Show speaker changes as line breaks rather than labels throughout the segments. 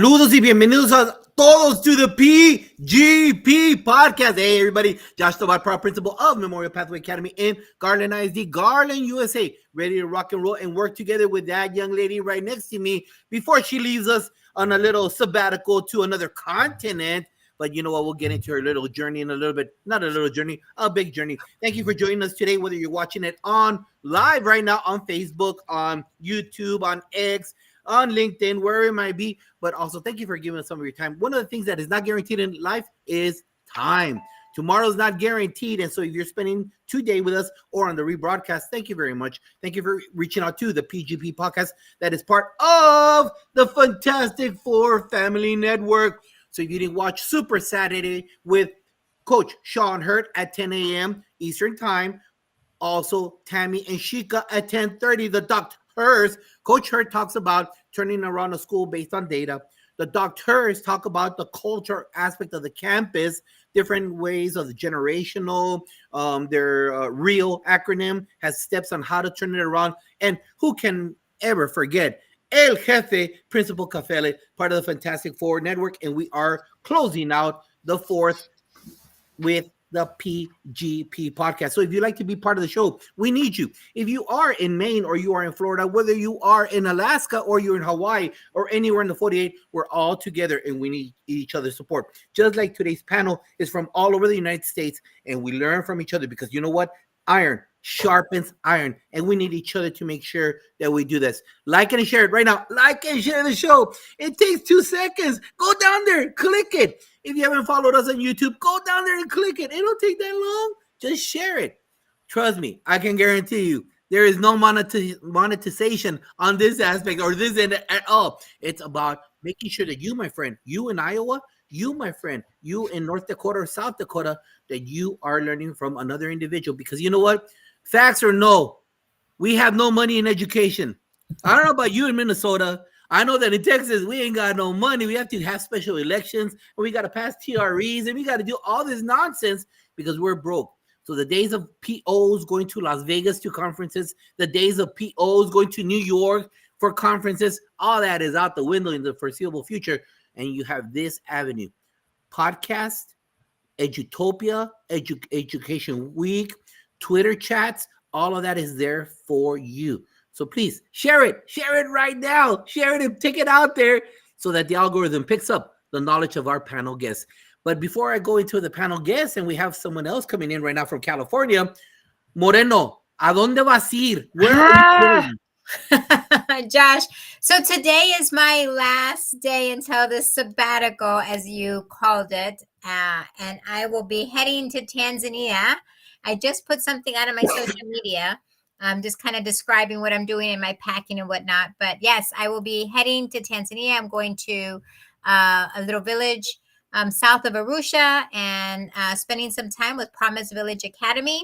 Saludos y bienvenidos a todos to the PGP podcast. Hey, everybody. Josh Tobar, proud principal of Memorial Pathway Academy in Garland ISD, Garland, USA. Ready to rock and roll and work together with that young lady right next to me before she leaves us on a little sabbatical to another continent. But you know what? We'll get into her little journey in a little bit. Not a little journey, a big journey. Thank you for joining us today, whether you're watching it on live right now on Facebook, on YouTube, on X, on LinkedIn, wherever it might be. But also, thank you for giving us some of your time. One of the things that is not guaranteed in life is time. Tomorrow's not guaranteed. And so if you're spending today with us or on the rebroadcast, thank you very much. Thank you for reaching out to the PGP podcast that is part of the Fantastic Four Family Network. So if you didn't watch Super Saturday with Coach Sean Hurt at 10 a.m. Eastern Time, also Tammy and Shika at 10:30, the Doctors. Coach Hurt talks about turning around a school based on data. The Doctors talk about the culture aspect of the campus, different ways of the generational. Their REAL acronym has steps on how to turn it around. And who can ever forget El Jefe, Principal Cafele, part of the Fantastic Four Network. And we are closing out the fourth with the PGP podcast. So if you'd like to be part of the show, we need you. If you are in Maine or you are in Florida, whether you are in Alaska or you're in Hawaii or anywhere in the 48, we're all together and we need each other's support. Just like today's panel is from all over the United States, and we learn from each other because you know what? Iron sharpens iron, and we need each other to make sure that we do this. Like and share it right now. Like and share the show. It takes 2 seconds. Go down there, click it. If you haven't followed us on YouTube, go down there and click it. It don't take that long. Just share it. Trust me, I can guarantee you there is no monetization on this aspect or this end at all. It's about making sure that you, my friend, you in Iowa, you, my friend, you in North Dakota or South Dakota, that you are learning from another individual. Because you know what? Facts or no, we have no money in education. I don't know about you in Minnesota. I know that in Texas, we ain't got no money. We have to have special elections, and we got to pass TREs, and we got to do all this nonsense because we're broke. So the days of POs going to Las Vegas to conferences, the days of POs going to New York for conferences, all that is out the window in the foreseeable future. And you have this avenue. Podcast, Edutopia, Education Week, Twitter chats, all of that is there for you. So please share it right now. Share it and take it out there so that the algorithm picks up the knowledge of our panel guests. But before I go into the panel guests, and we have someone else coming in right now from California, Moreno, ¿a dónde vas a ir? Where are you
going? Josh, so today is my last day until the sabbatical, as you called it, and I will be heading to Tanzania. I just put something out on my social media, just kind of describing what I'm doing in my packing and whatnot. But yes, I will be heading to Tanzania. I'm going to a little village south of Arusha and spending some time with Promise Village Academy.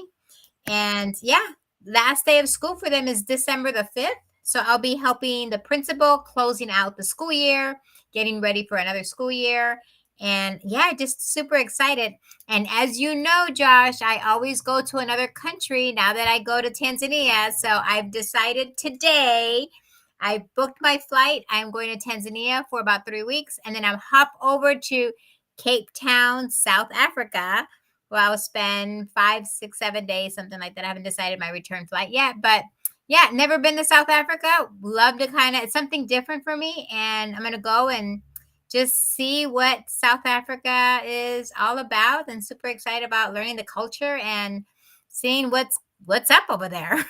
And yeah, last day of school for them is December the 5th. So I'll be helping the principal closing out the school year, getting ready for another school year. And yeah, just super excited. And as you know, Josh, I always go to another country now that I go to Tanzania. So I've decided today, I booked my flight. I'm going to Tanzania for about 3 weeks. And then I'll hop over to Cape Town, South Africa, where I'll spend 5, 6, 7 days, something like that. I haven't decided my return flight yet. But yeah, never been to South Africa. Love to it's something different for me. And I'm going to go and just see what South Africa is all about, and super excited about learning the culture and seeing what's up over there.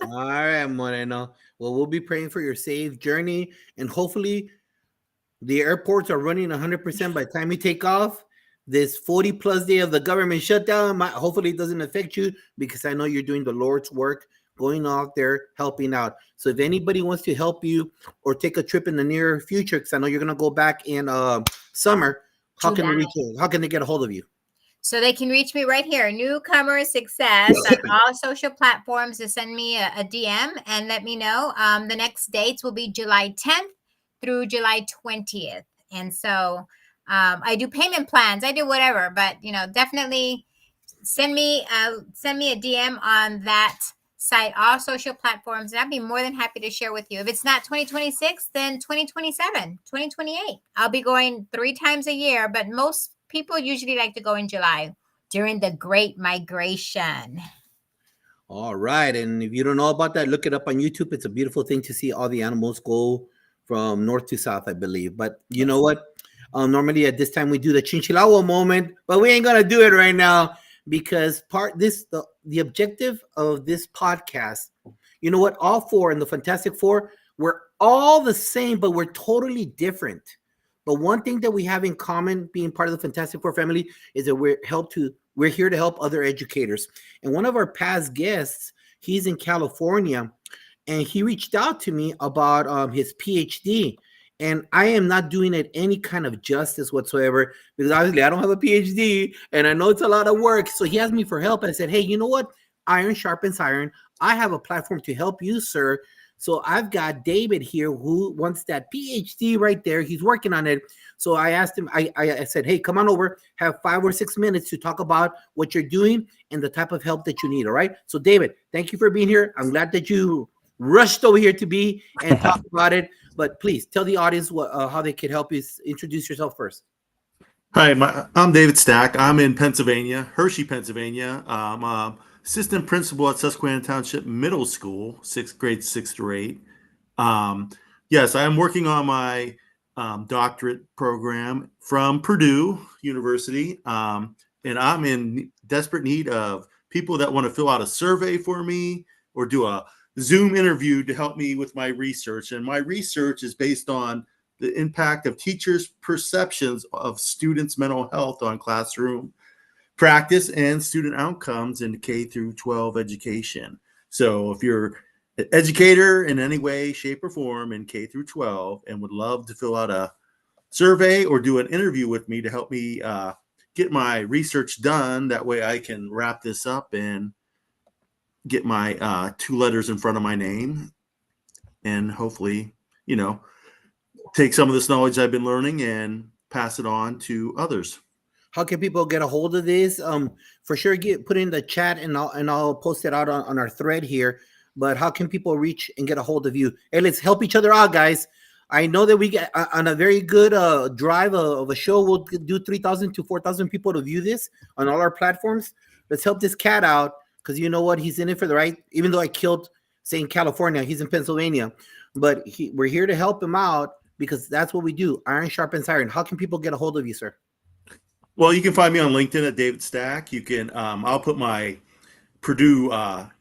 All right, Moreno. Well, we'll be praying for your safe journey, and hopefully the airports are running 100% by the time you take off. This 40 plus day of the government shutdown, hopefully it doesn't affect you, because I know you're doing the Lord's work, going out there, helping out. So if anybody wants to help you or take a trip in the near future, because I know you're going to go back in summer, how can they reach you? How can they get a hold of you?
So they can reach me right here, Newcomer Success, on all social platforms. To send me a DM and let me know. The next dates will be July 10th through July 20th. And so I do payment plans. I do whatever, but definitely send me a DM on that site, all social platforms, and I'd be more than happy to share with you. If it's not 2026, then 2027, 2028. I'll be going 3 times a year, but most people usually like to go in July during the Great Migration.
All right. And if you don't know about that, look it up on YouTube. It's a beautiful thing to see all the animals go from north to south, I believe. But you know what? Normally at this time we do the Chinchilagua moment, but we ain't gonna do it right now because the objective of this podcast, you know what? All 4 in the Fantastic Four, we're all the same, but we're totally different. But one thing that we have in common, being part of the Fantastic Four family, is that we're here to help other educators. And one of our past guests, he's in California, and he reached out to me about his PhD. And I am not doing it any kind of justice whatsoever because obviously I don't have a PhD and I know it's a lot of work. So he asked me for help. And I said, hey, you know what? Iron sharpens iron. I have a platform to help you, sir. So I've got David here who wants that PhD right there. He's working on it. So I asked him, I said, hey, come on over, have 5 or 6 minutes to talk about what you're doing and the type of help that you need. All right. So David, thank you for being here. I'm glad that you rushed over here to be and talk about it. But please tell the audience how they could help you. Introduce yourself first.
Hi, I'm David Stack. I'm in Pennsylvania, Hershey, Pennsylvania. I'm assistant principal at Susquehanna Township Middle School, 6th grade, 6th through 8. Yes, I am working on my doctorate program from Purdue University, and I'm in desperate need of people that want to fill out a survey for me or do a Zoom interview to help me with my research. And my research is based on the impact of teachers' perceptions of students' mental health on classroom practice and student outcomes in K through 12 education. So if you're an educator in any way, shape, or form in K through 12 and would love to fill out a survey or do an interview with me to help me get my research done, that way I can wrap this up and get my 2 letters in front of my name and hopefully, take some of this knowledge I've been learning and pass it on to others.
How can people get a hold of this? For sure, put in the chat and I'll post it out on our thread here. But how can people reach and get a hold of you? Hey, let's help each other out, guys. I know that we get on a very good drive of a show. We'll do 3,000 to 4,000 people to view this on all our platforms. Let's help this cat out because you know what? He's in it for the right. Even though I killed, say, in California, he's in Pennsylvania. But we're here to help him out because that's what we do. Iron sharpens iron. How can people get a hold of you, sir?
Well, you can find me on LinkedIn at David Stack. You can, I'll put my Purdue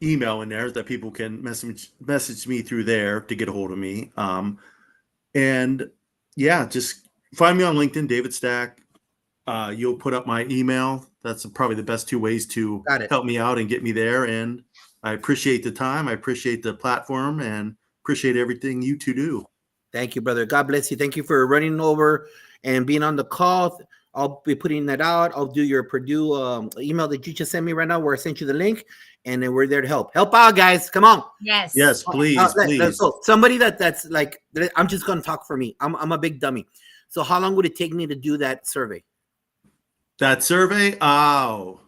email in there that people can message me through there to get a hold of me. And yeah, just find me on LinkedIn, David Stack. You'll put up my email. That's probably the best 2 ways to help me out and get me there. And I appreciate the time. I appreciate the platform and appreciate everything you 2 do.
Thank you, brother. God bless you. Thank you for running over and being on the call. I'll be putting that out. I'll do your Purdue email that you just sent me right now where I sent you the link. And then we're there to help. Help out, guys. Come on.
Yes.
Yes, please, please.
So somebody that's like, I'm just going to talk for me. I'm a big dummy. So how long would it take me to do that survey?
That survey? Oh.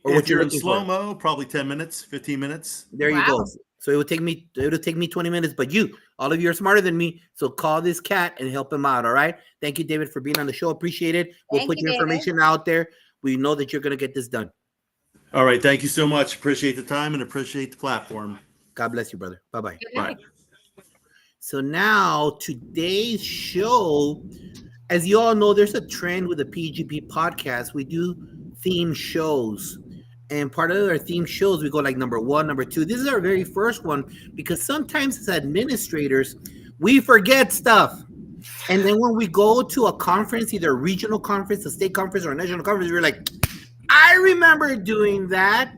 Or
if
what
you're in slow-mo, probably 10 minutes, 15 minutes.
There you go. So it'll take me 20 minutes, but all of you are smarter than me. So call this cat and help him out. All right. Thank you, David, for being on the show. Appreciate it. We'll put your information out there. We know that you're going to get this done.
All right. Thank you so much. Appreciate the time and appreciate the platform.
God bless you, brother. Bye-bye.
Bye.
So now today's show, as you all know, there's a trend with the PGP podcast. We do theme shows. And part of our theme shows, we go like number 1, number 2. This is our very first one because sometimes as administrators, we forget stuff. And then when we go to a conference, either a regional conference, a state conference, or a national conference, we're like, I remember doing that.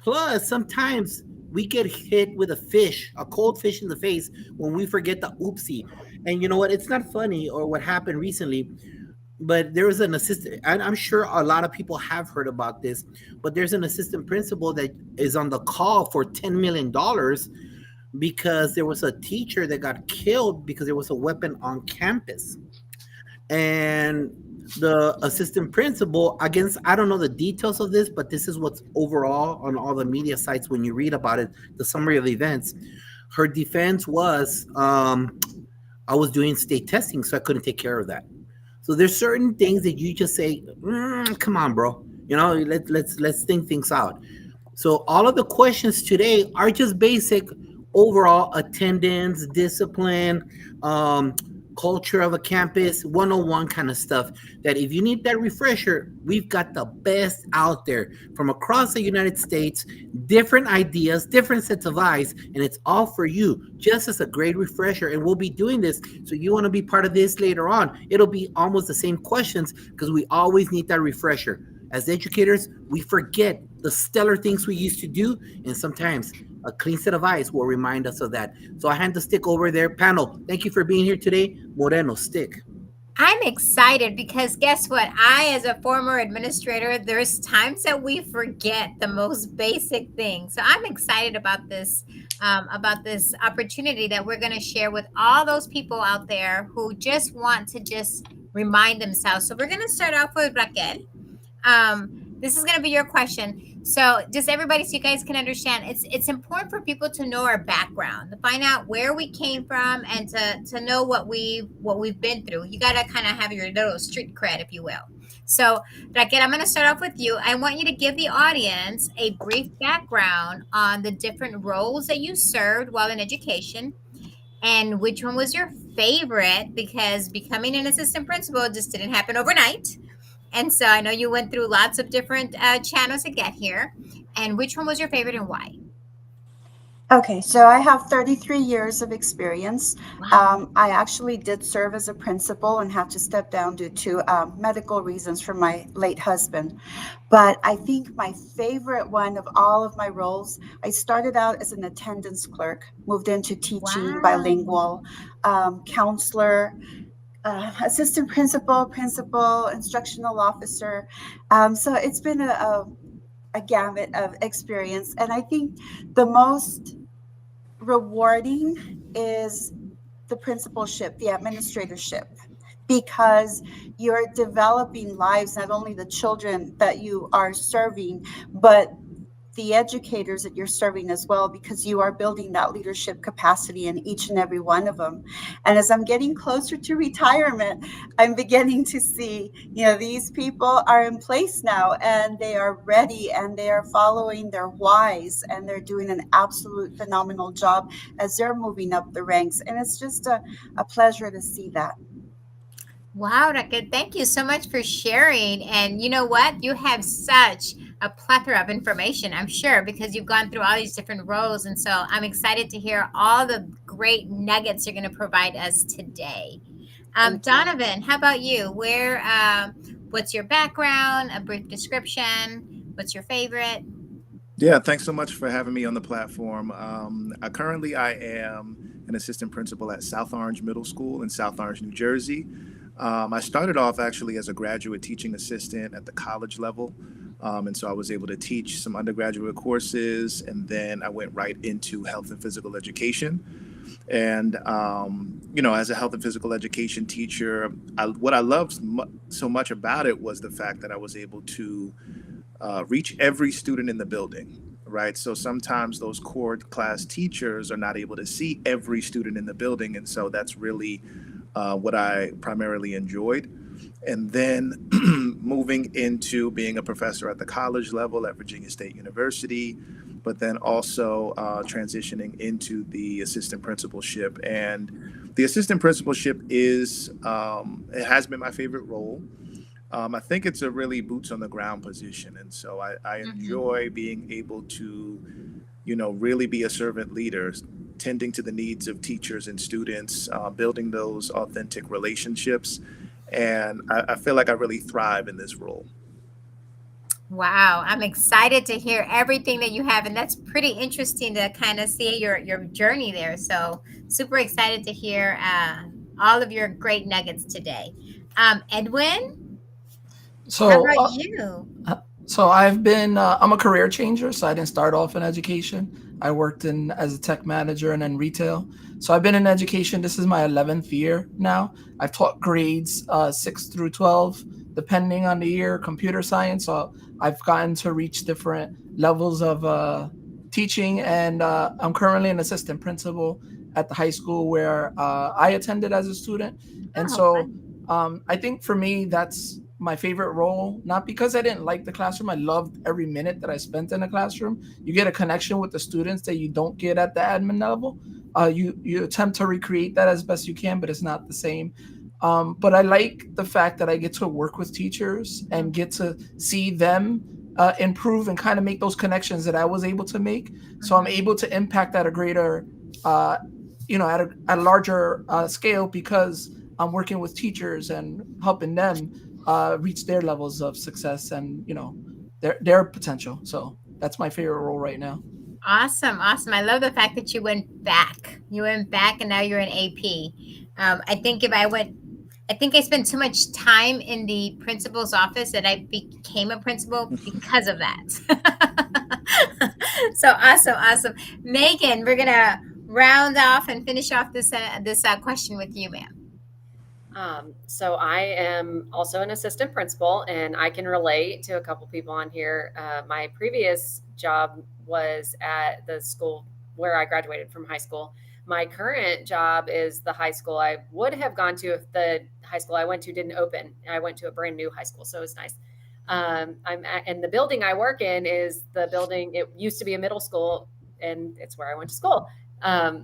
Plus, sometimes we get hit with a cold fish in the face when we forget the oopsie. And you know what? It's not funny or what happened recently. But there was an assistant, and I'm sure a lot of people have heard about this, but there's an assistant principal that is on the call for $10 million because there was a teacher that got killed because there was a weapon on campus. And the assistant principal against, I don't know the details of this, but this is what's overall on all the media sites when you read about it, the summary of the events. Her defense was, I was doing state testing, so I couldn't take care of that. So there's certain things that you just say, come on, bro. Let's think things out. So all of the questions today are just basic overall attendance, discipline, culture of a campus, 101 kind of stuff. That if you need that refresher, we've got the best out there from across the United States, different ideas, different sets of eyes, and it's all for you, just as a great refresher. And we'll be doing this. So you want to be part of this later on. It'll be almost the same questions because we always need that refresher. As educators, we forget the stellar things we used to do, and sometimes a clean set of eyes will remind us of that. So I hand the stick over there. Panel, thank you for being here today. Moreno, stick.
I'm excited because guess what? I, as a former administrator, there's times that we forget the most basic things. So I'm excited about this opportunity that we're going to share with all those people out there who just want to just remind themselves. So we're going to start off with Raquel. This is going to be your question. So just everybody, so you guys can understand, it's important for people to know our background, to find out where we came from, and to know what we've been through. You got to kind of have your little street cred, if you will. So Raquel, I'm going to start off with you. I want you to give the audience a brief background on the different roles that you served while in education, and which one was your favorite, because becoming an assistant principal just didn't happen overnight. And so I know you went through lots of different channels to get here. And which one was your favorite and why?
Okay, so I have 33 years of experience.
Wow.
I actually did serve as a principal and had to step down due to medical reasons for my late husband. But I think my favorite one of all of my roles, I started out as an attendance clerk, moved into teaching,
Wow.
bilingual, counselor, assistant principal, instructional officer. So it's been a gamut of experience. And I think the most rewarding is the principalship, the administratorship, because you're developing lives, not only the children that you are serving, but the educators that you're serving as well, because you are building that leadership capacity in each and every one of them. And as I'm getting closer to retirement, I'm beginning to see, these people are in place now and they are ready and they are following their whys and they're doing an absolute phenomenal job as they're moving up the ranks. And it's just a pleasure to see that.
Wow, Raquel, thank you so much for sharing. And you know what? You have such a plethora of information, I'm sure, because you've gone through all these different roles. And so I'm excited to hear all the great nuggets you're going to provide us today. Donovan, how about you? What's your background? A brief description? What's your favorite?
Yeah, thanks so much for having me on the platform. Currently, I am an assistant principal at South Orange Middle School in South Orange, New Jersey. I started off actually as a graduate teaching assistant at the college level. And so I was able to teach some undergraduate courses, and then I went right into health and physical education. And, as a health and physical education teacher, what I loved so much about it was the fact that I was able to reach every student in the building, right? So sometimes those core class teachers are not able to see every student in the building. And so that's really what I primarily enjoyed. And then moving into being a professor at the college level at Virginia State University, but then also transitioning into the assistant principalship. And the assistant principalship it has been my favorite role. I think it's a really boots on the ground position. And so I enjoy being able to, really be a servant leader, tending to the needs of teachers and students, building those authentic relationships. And I feel like I really thrive in this role.
Wow, I'm excited to hear everything that you have. And that's pretty interesting to kind of see your journey there. So super excited to hear all of your great nuggets today. Edwin, how about you?
So I've been, I'm a career changer. So I didn't start off in education. I worked as a tech manager and then retail. So I've been in education. This is my 11th year now. I've taught grades 6 through 12, depending on the year, computer science. So I've gotten to reach different levels of teaching. And I'm currently an assistant principal at the high school where I attended as a student. And I think for me, that's my favorite role, not because I didn't like the classroom. I loved every minute that I spent in the classroom. You get a connection with the students that you don't get at the admin level. You attempt to recreate that as best you can, but it's not the same. But I like the fact that I get to work with teachers and get to see them improve and kind of make those connections that I was able to make. So I'm able to impact at a greater, at a larger scale because I'm working with teachers and helping them reach their levels of success and their potential. So that's my favorite role right now.
Awesome. I love the fact that you went back. And now you're in AP. I think I spent too much time in the principal's office that I became a principal because of that. So awesome. Megan, we're gonna round off and finish off this question with you, ma'am.
So I am also an assistant principal, and I can relate to a couple people on here. My previous job was at the school where I graduated from high school. My current job is the high school I would have gone to if the high school I went to didn't open. I went to a brand new high school, so it was nice. And the building I work in is the building. It used to be a middle school, and it's where I went to school.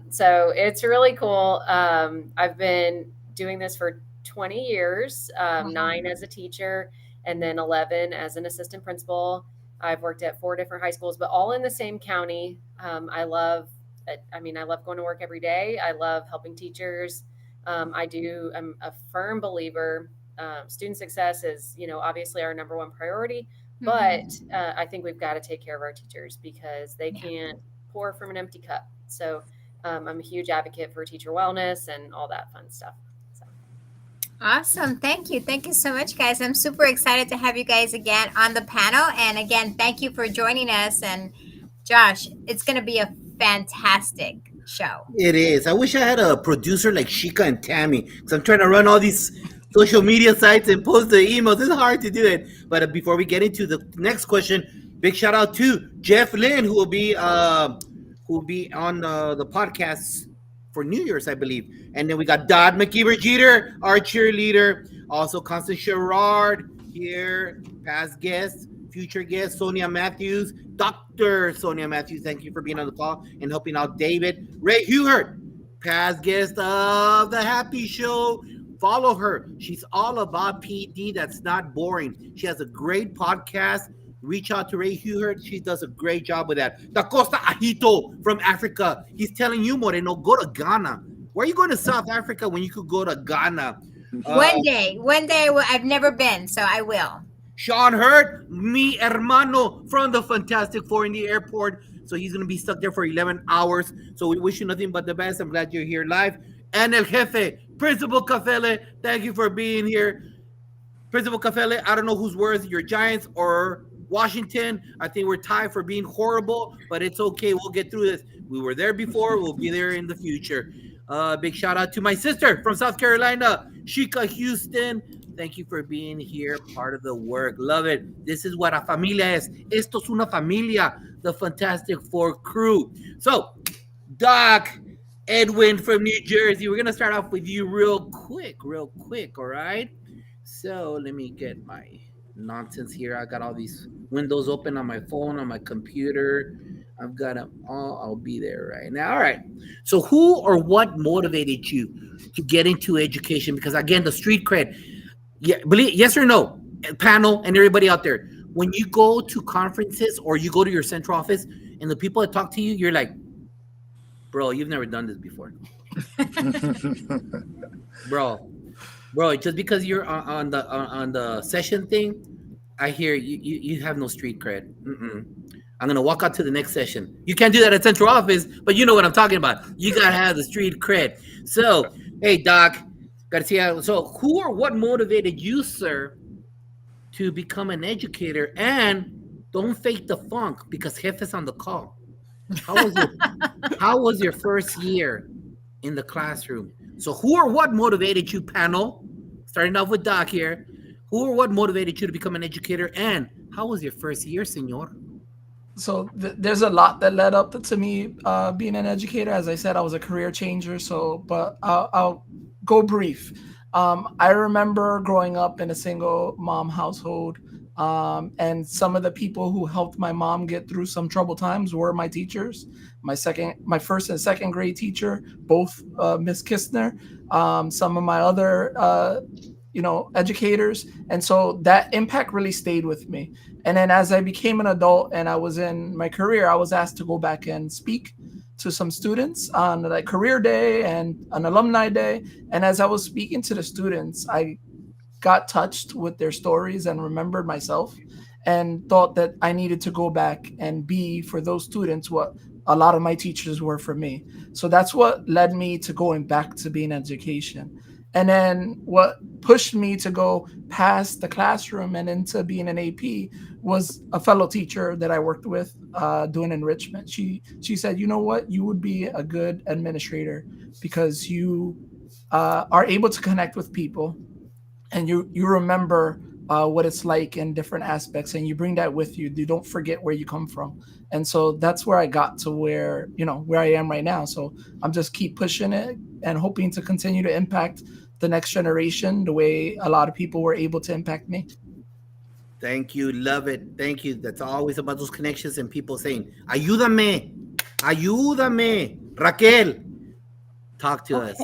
So it's really cool. I've been doing this for 20 years, 9 as a teacher, and then 11 as an assistant principal. I've worked at 4 different high schools, but all in the same county. I love going to work every day. I love helping teachers. I'm a firm believer. Student success is, obviously our number one priority, but I think we've got to take care of our teachers because they can't pour from an empty cup. So I'm a huge advocate for teacher wellness and all that fun stuff.
Awesome. Thank you so much, guys. I'm super excited to have you guys again on the panel. And again, thank you for joining us. And Josh, it's going to be a fantastic show.
It is. I wish I had a producer like Shika and Tammy, because I'm trying to run all these social media sites and post the emails. It's hard to do it. But before we get into the next question, big shout out to Jeff Lynn, who will be on the podcast for New Year's, I believe. And then we got Dodd McKeever Jeter, our cheerleader. Also, Constance Sherrard here, past guest, future guest, Sonia Matthews, Dr. Sonia Matthews. Thank you for being on the call and helping out David. Ray Hugert, past guest of The Happy Show. Follow her. She's all about PD. That's not boring. She has a great podcast. Reach out to Ray Hugert. She does a great job with that. Da Costa Ahito from Africa. He's telling you, Moreno, go to Ghana. Why are you going to South Africa when you could go to Ghana?
One day, I've never been, so I will.
Sean Hurt, mi hermano from the Fantastic Four in the airport. So he's going to be stuck there for 11 hours. So we wish you nothing but the best. I'm glad you're here live. And El Jefe, Principal Cafele, thank you for being here. Principal Cafele, I don't know who's worse, your Giants or Washington. I think we're tied for being horrible, but it's okay. We'll get through this. We were there before. We'll be there in the future. Big shout out to my sister from South Carolina, Shika Houston. Thank you for being here, part of the work. Love it. This is what a familia es. Esto es una familia, the Fantastic Four crew. So, Doc, Edwin from New Jersey, we're going to start off with you real quick, all right? So, let me get my nonsense here. I got all these windows open on my phone, on my computer. I've got them all. I'll be there right now. All right. So who or what motivated you to get into education? Because again, the street cred. Yeah, believe yes or no, panel and everybody out there. When you go to conferences or you go to your central office and the people that talk to you, you're like, bro, you've never done this before. Bro, just because you're on the session thing, I hear you have no street cred. I'm going to walk out to the next session. You can't do that at central office, but you know what I'm talking about. You got to have the street cred. So, hey, Doc Garcia, so who or what motivated you, sir, to become an educator? And don't fake the funk because Jefe's on the call. How was your first year in the classroom. So who or what motivated you, panel? Starting off with Doc here. Who or what motivated you to become an educator, and how was your first year, senor?
So there's a lot that led up to me being an educator. As I said, I was a career changer. So, but I'll go brief. I remember growing up in a single mom household, and some of the people who helped my mom get through some troubled times were my teachers. My first and second grade teacher, both Miss Kistner. Some of my other educators. And so that impact really stayed with me. And then as I became an adult and I was in my career, I was asked to go back and speak to some students on like career day and an alumni day. And as I was speaking to the students, I got touched with their stories and remembered myself and thought that I needed to go back and be for those students what a lot of my teachers were for me. So that's what led me to going back to being education. And then what pushed me to go past the classroom and into being an AP was a fellow teacher that I worked with doing enrichment. She said, you know what, you would be a good administrator because you are able to connect with people and you remember what it's like in different aspects and you bring that with you. You don't forget where you come from. And so that's where I got to where I am right now. So I'm just keep pushing it and hoping to continue to impact the next generation the way a lot of people were able to impact me.
Thank you. Love it. Thank you. That's always about those connections and people saying, ayúdame, Raquel, talk to us.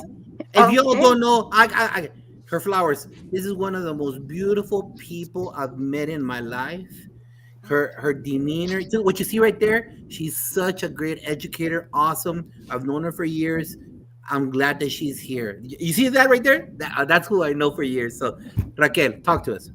If you all don't know, I her flowers. This is one of the most beautiful people I've met in my life. Her demeanor, what you see right there, she's such a great educator. Awesome. I've known her for years. I'm glad that she's here. You see that right there? That's who I know for years. So Raquel, talk to us.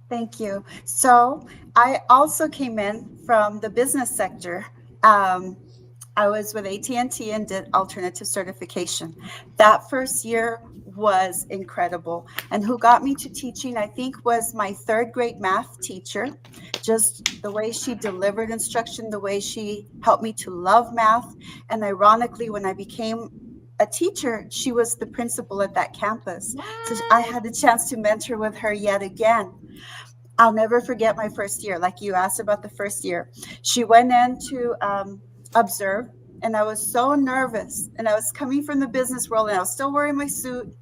Thank you. So I also came in from the business sector. I was with AT&T and did alternative certification. That first year was incredible. And who got me to teaching, I think, was my third grade math teacher. Just the way she delivered instruction, the way she helped me to love math. And ironically, when I became a teacher, she was the principal at that campus. So I had the chance to mentor with her yet again. I'll never forget my first year. Like you asked about the first year. She went in to observe, and I was so nervous. And I was coming from the business world, and I was still wearing my suit.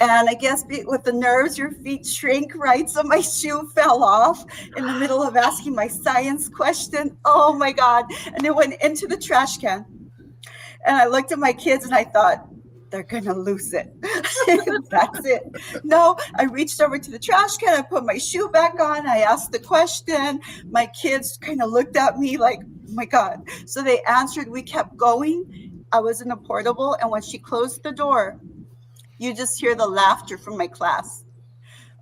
And I guess with the nerves, your feet shrink, right? So my shoe fell off in the middle of asking my science question. Oh my God. And it went into the trash can. And I looked at my kids and I thought, they're going to lose it. That's it. No, I reached over to the trash can. I put my shoe back on. I asked the question. My kids kind of looked at me like, oh my God. So they answered. We kept going. I was in a portable. And when she closed the door, you just hear the laughter from my class.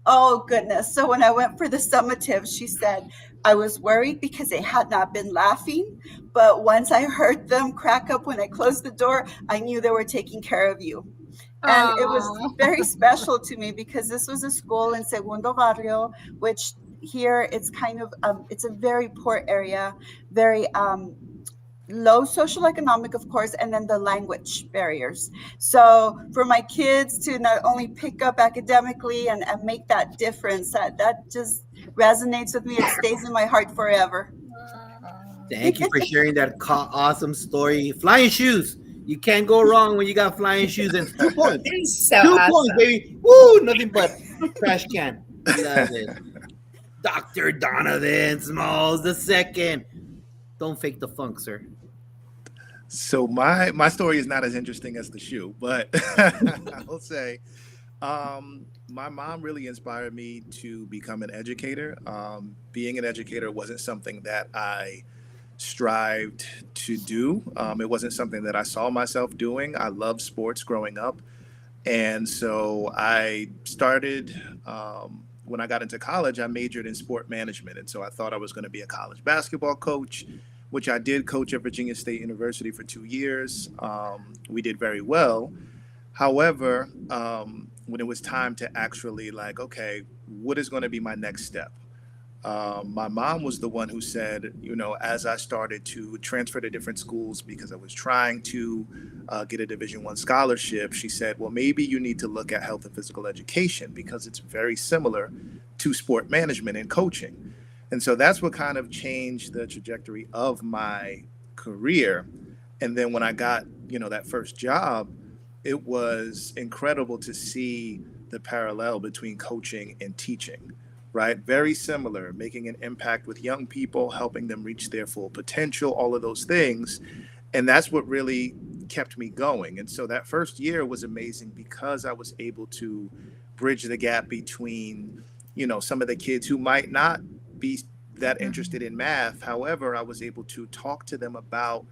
Oh, goodness. So when I went for the summative, she said, I was worried because they had not been laughing. But once I heard them crack up when I closed the door, I knew they were taking care of you. And it was very special to me because this was a school in Segundo Barrio, which here it's kind of, it's a very poor area, very low social economic, of course, and then the language barriers. So for my kids to not only pick up academically and make that difference, that just resonates with me. It stays in my heart forever.
Thank you for sharing that awesome story. Flying shoes. You can't go wrong when you got flying shoes and 2 points.
It's so
2
awesome.
points, baby. Woo, nothing but trash can. Love it. Dr. Donovan Smalls II. Don't fake the funk, sir.
So my story is not as interesting as the shoe, but I will say my mom really inspired me to become an educator. Being an educator wasn't something that I strived to do. It wasn't something that I saw myself doing. I loved sports growing up. And so I started, when I got into college, I majored in sport management. And so I thought I was going to be a college basketball coach, which I did coach at Virginia State University for 2 years. We did very well. However, when it was time to actually okay, what is going to be my next step? My mom was the one who said, as I started to transfer to different schools because I was trying to get a Division I scholarship, she said, well, maybe you need to look at health and physical education because it's very similar to sport management and coaching. And so that's what kind of changed the trajectory of my career. And then when I got, that first job, it was incredible to see the parallel between coaching and teaching, right? Very similar, making an impact with young people, helping them reach their full potential, all of those things. And that's what really kept me going. And so that first year was amazing because I was able to bridge the gap between, some of the kids who might not be that interested in math. However, I was able to talk to them about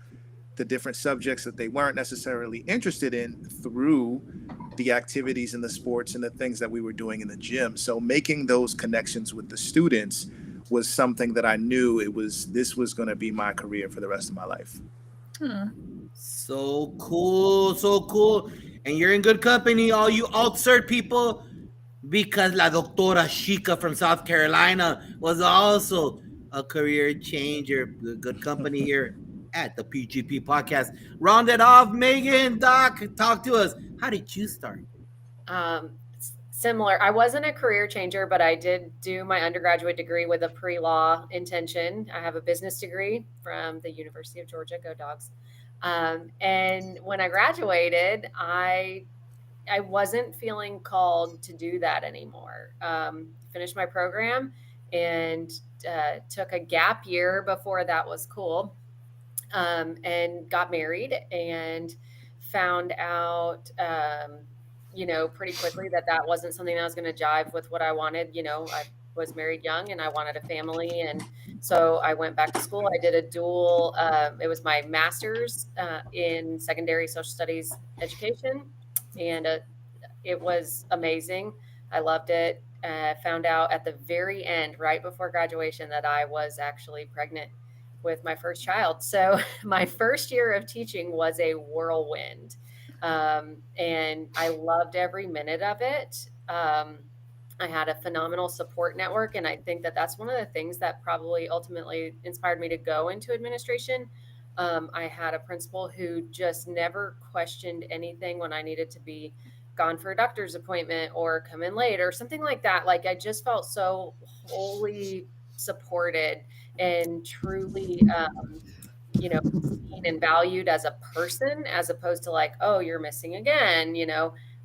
the different subjects that they weren't necessarily interested in through the activities and the sports and the things that we were doing in the gym. So making those connections with the students was something that I knew this was going to be my career for the rest of my life.
So cool, so cool. And you're in good company, all you alt-cert people, because La Doctora Chica from South Carolina was also a career changer. Good company here at the PGP podcast. Round it off, Megan, Doc, talk to us. How did you start?
Similar. I wasn't a career changer, but I did do my undergraduate degree with a pre-law intention. I have a business degree from the University of Georgia, go Dogs. And when I graduated, I wasn't feeling called to do that anymore. Finished my program and took a gap year before that was cool. And got married and found out, pretty quickly that wasn't something that was going to jive with what I wanted. I was married young and I wanted a family. And so I went back to school. I did a dual, it was my master's in secondary social studies education. And it was amazing. I loved it. Found out at the very end, right before graduation, that I was actually pregnant with my first child. So my first year of teaching was a whirlwind. And I loved every minute of it. I had a phenomenal support network. And I think that that's one of the things that probably ultimately inspired me to go into administration. I had a principal who just never questioned anything when I needed to be gone for a doctor's appointment or come in late or something like that. Like I just felt so wholly supported and truly, seen and valued as a person, as opposed to like, oh, you're missing again, and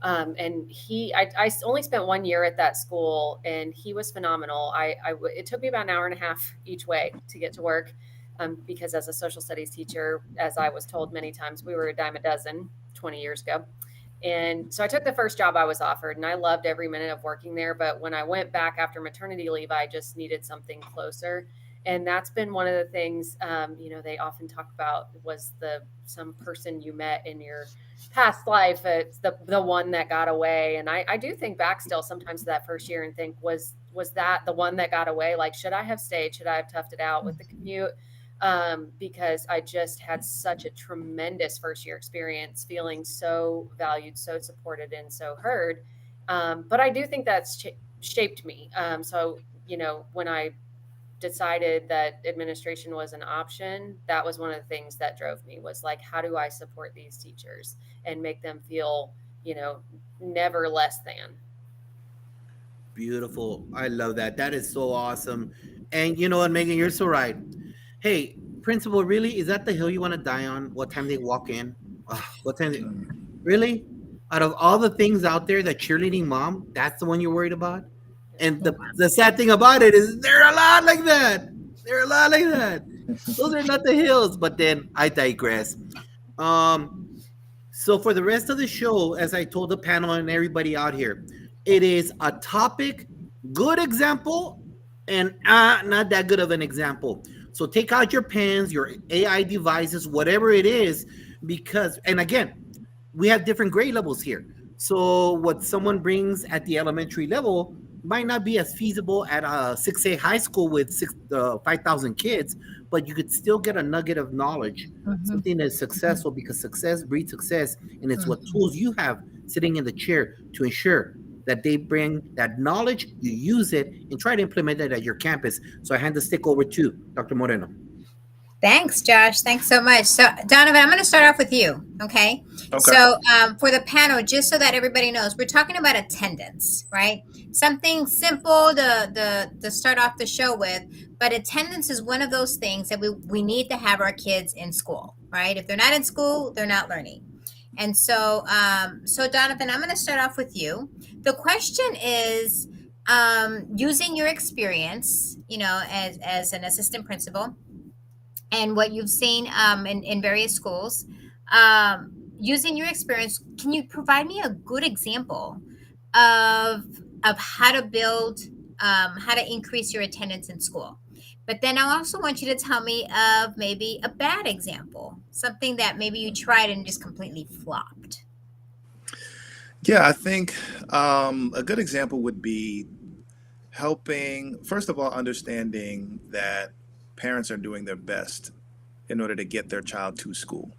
I only spent 1 year at that school and he was phenomenal. It took me about an hour and a half each way to get to work. Because as a social studies teacher, as I was told many times, we were a dime a dozen 20 years ago. And so I took the first job I was offered and I loved every minute of working there. But when I went back after maternity leave, I just needed something closer. And that's been one of the things, they often talk about was some person you met in your past life. It's the one that got away. And I do think back still sometimes to that first year and think, was that the one that got away? Like, should I have stayed? Should I have toughed it out with the commute? Because I just had such a tremendous first year experience, feeling so valued, so supported, and so heard. But I do think that's shaped me. So, when I decided that administration was an option, that was one of the things that drove me, was like, how do I support these teachers and make them feel, never less than.
Beautiful. I love that. That is so awesome. And you know what, Megan, you're so right. Hey, principal, really? Is that the hill you want to die on? What time they walk in? What time? Really? Out of all the things out there, that cheerleading mom, that's the one you're worried about? And the sad thing about it is there are a lot like that. Those are not the hills. But then I digress. So for the rest of the show, as I told the panel and everybody out here, it is a topic, good example, and not that good of an example. So take out your pens, your AI devices, whatever it is, because, and again, we have different grade levels here. So what someone brings at the elementary level might not be as feasible at a 6A high school with 5,000 kids, but you could still get a nugget of knowledge, something that's successful, because success breeds success, and it's what tools you have sitting in the chair to ensure that they bring that knowledge, you use it, and try to implement it at your campus. So I hand the stick over to Dr. Moreno.
Thanks, Josh. Thanks so much. So, Donovan, I'm going to start off with you. Okay.
Okay.
So, for the panel, just so that everybody knows, we're talking about attendance, right? Something simple to start off the show with, but attendance is one of those things that we need to have our kids in school, right? If they're not in school, they're not learning. And so, so Donovan, I'm going to start off with you. The question is, using your experience, as an assistant principal, and what you've seen in various schools, using your experience, can you provide me a good example of how to build, how to increase your attendance in school? But then I also want you to tell me of maybe a bad example, something that maybe you tried and just completely flopped.
Yeah, I think a good example would be helping, first of all, understanding that parents are doing their best in order to get their child to school.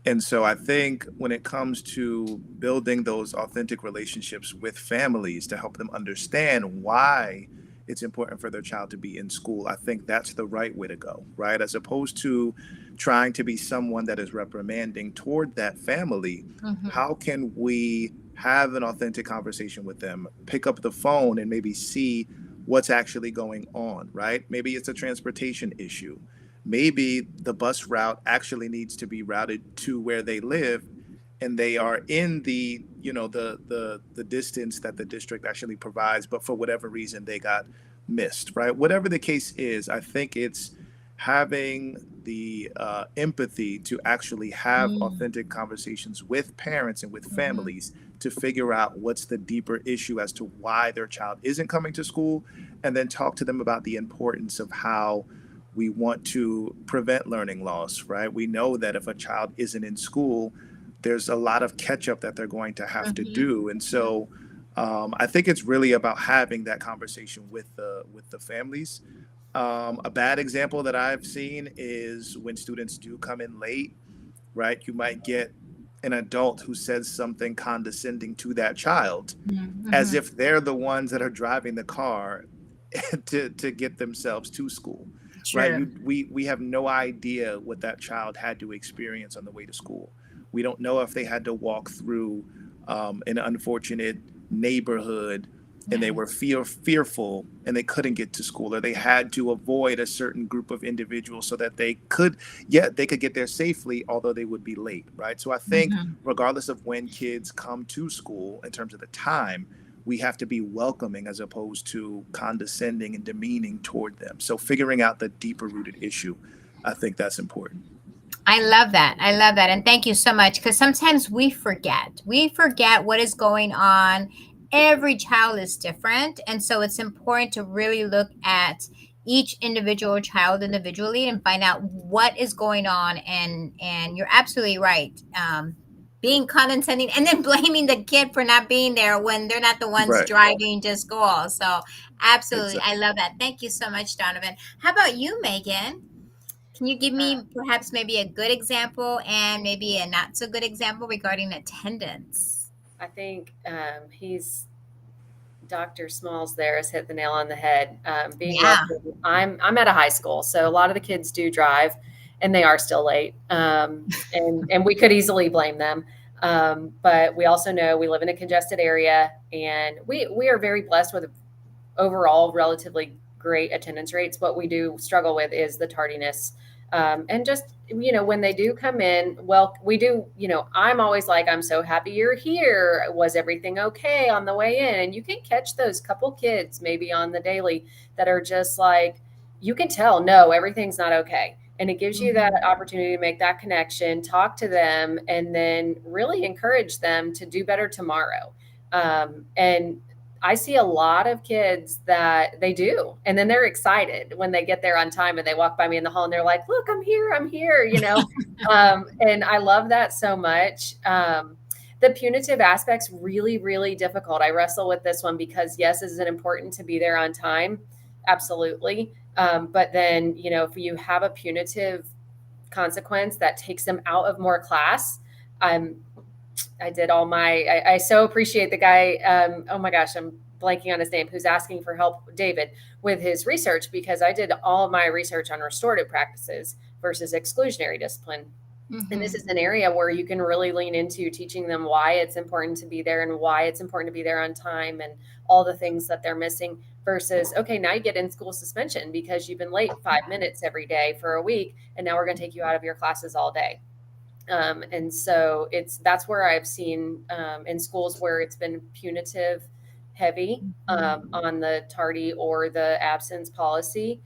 And so I think when it comes to building those authentic relationships with families to help them understand why it's important for their child to be in school, I think that's the right way to go, right? As opposed to trying to be someone that is reprimanding toward that family, how can we have an authentic conversation with them, pick up the phone and maybe see what's actually going on, right? Maybe it's a transportation issue. Maybe the bus route actually needs to be routed to where they live, and they are in the distance that the district actually provides, but for whatever reason they got missed, right? Whatever the case is, I think it's having the empathy to actually have authentic conversations with parents and with families to figure out what's the deeper issue as to why their child isn't coming to school, and then talk to them about the importance of how we want to prevent learning loss, right? We know that if a child isn't in school, there's a lot of catch up that they're going to have to do. And so I think it's really about having that conversation with the families. A bad example that I've seen is when students do come in late, right? You might get an adult who says something condescending to that child as if they're the ones that are driving the car to get themselves to school.
Sure.
Right? We have no idea what that child had to experience on the way to school. We don't know if they had to walk through an unfortunate neighborhood and they were fearful and they couldn't get to school, or they had to avoid a certain group of individuals so that they could get there safely, although they would be late, right? So I think regardless of when kids come to school in terms of the time, we have to be welcoming as opposed to condescending and demeaning toward them. So figuring out the deeper rooted issue, I think that's important.
I love that. I love that. And thank you so much, because sometimes we forget what is going on. Every child is different. And so it's important to really look at each individual child individually and find out what is going on. And you're absolutely right. Being condescending and then blaming the kid for not being there when they're not the ones driving to school. So absolutely. Exactly. I love that. Thank you so much, Donovan. How about you, Megan? Can you give me perhaps maybe a good example and maybe a not so good example regarding attendance?
I think Dr. Smalls there has hit the nail on the head. I'm at a high school, so a lot of the kids do drive, and they are still late. And we could easily blame them. But we also know we live in a congested area, and we are very blessed with overall relatively great attendance rates. What we do struggle with is the tardiness. And just, when they do come in, well, we do, I'm always like, I'm so happy you're here. Was everything okay on the way in? And you can catch those couple kids maybe on the daily that are just like, you can tell, no, everything's not okay. And it gives you that opportunity to make that connection, talk to them, and then really encourage them to do better tomorrow. And I see a lot of kids that they do. And then they're excited when they get there on time and they walk by me in the hall and they're like, look, I'm here, and I love that so much. The punitive aspect's really, really difficult. I wrestle with this one because yes, is it important to be there on time? Absolutely. But then, if you have a punitive consequence that takes them out of more class, I did all my, I so appreciate the guy. Oh my gosh, I'm blanking on his name, who's asking for help, David, with his research, because I did all my research on restorative practices versus exclusionary discipline. And this is an area where you can really lean into teaching them why it's important to be there and why it's important to be there on time and all the things that they're missing versus, okay, now you get in school suspension because you've been late 5 minutes every day for a week. And now we're going to take you out of your classes all day. And so that's where I've seen in schools where it's been punitive heavy on the tardy or the absence policy.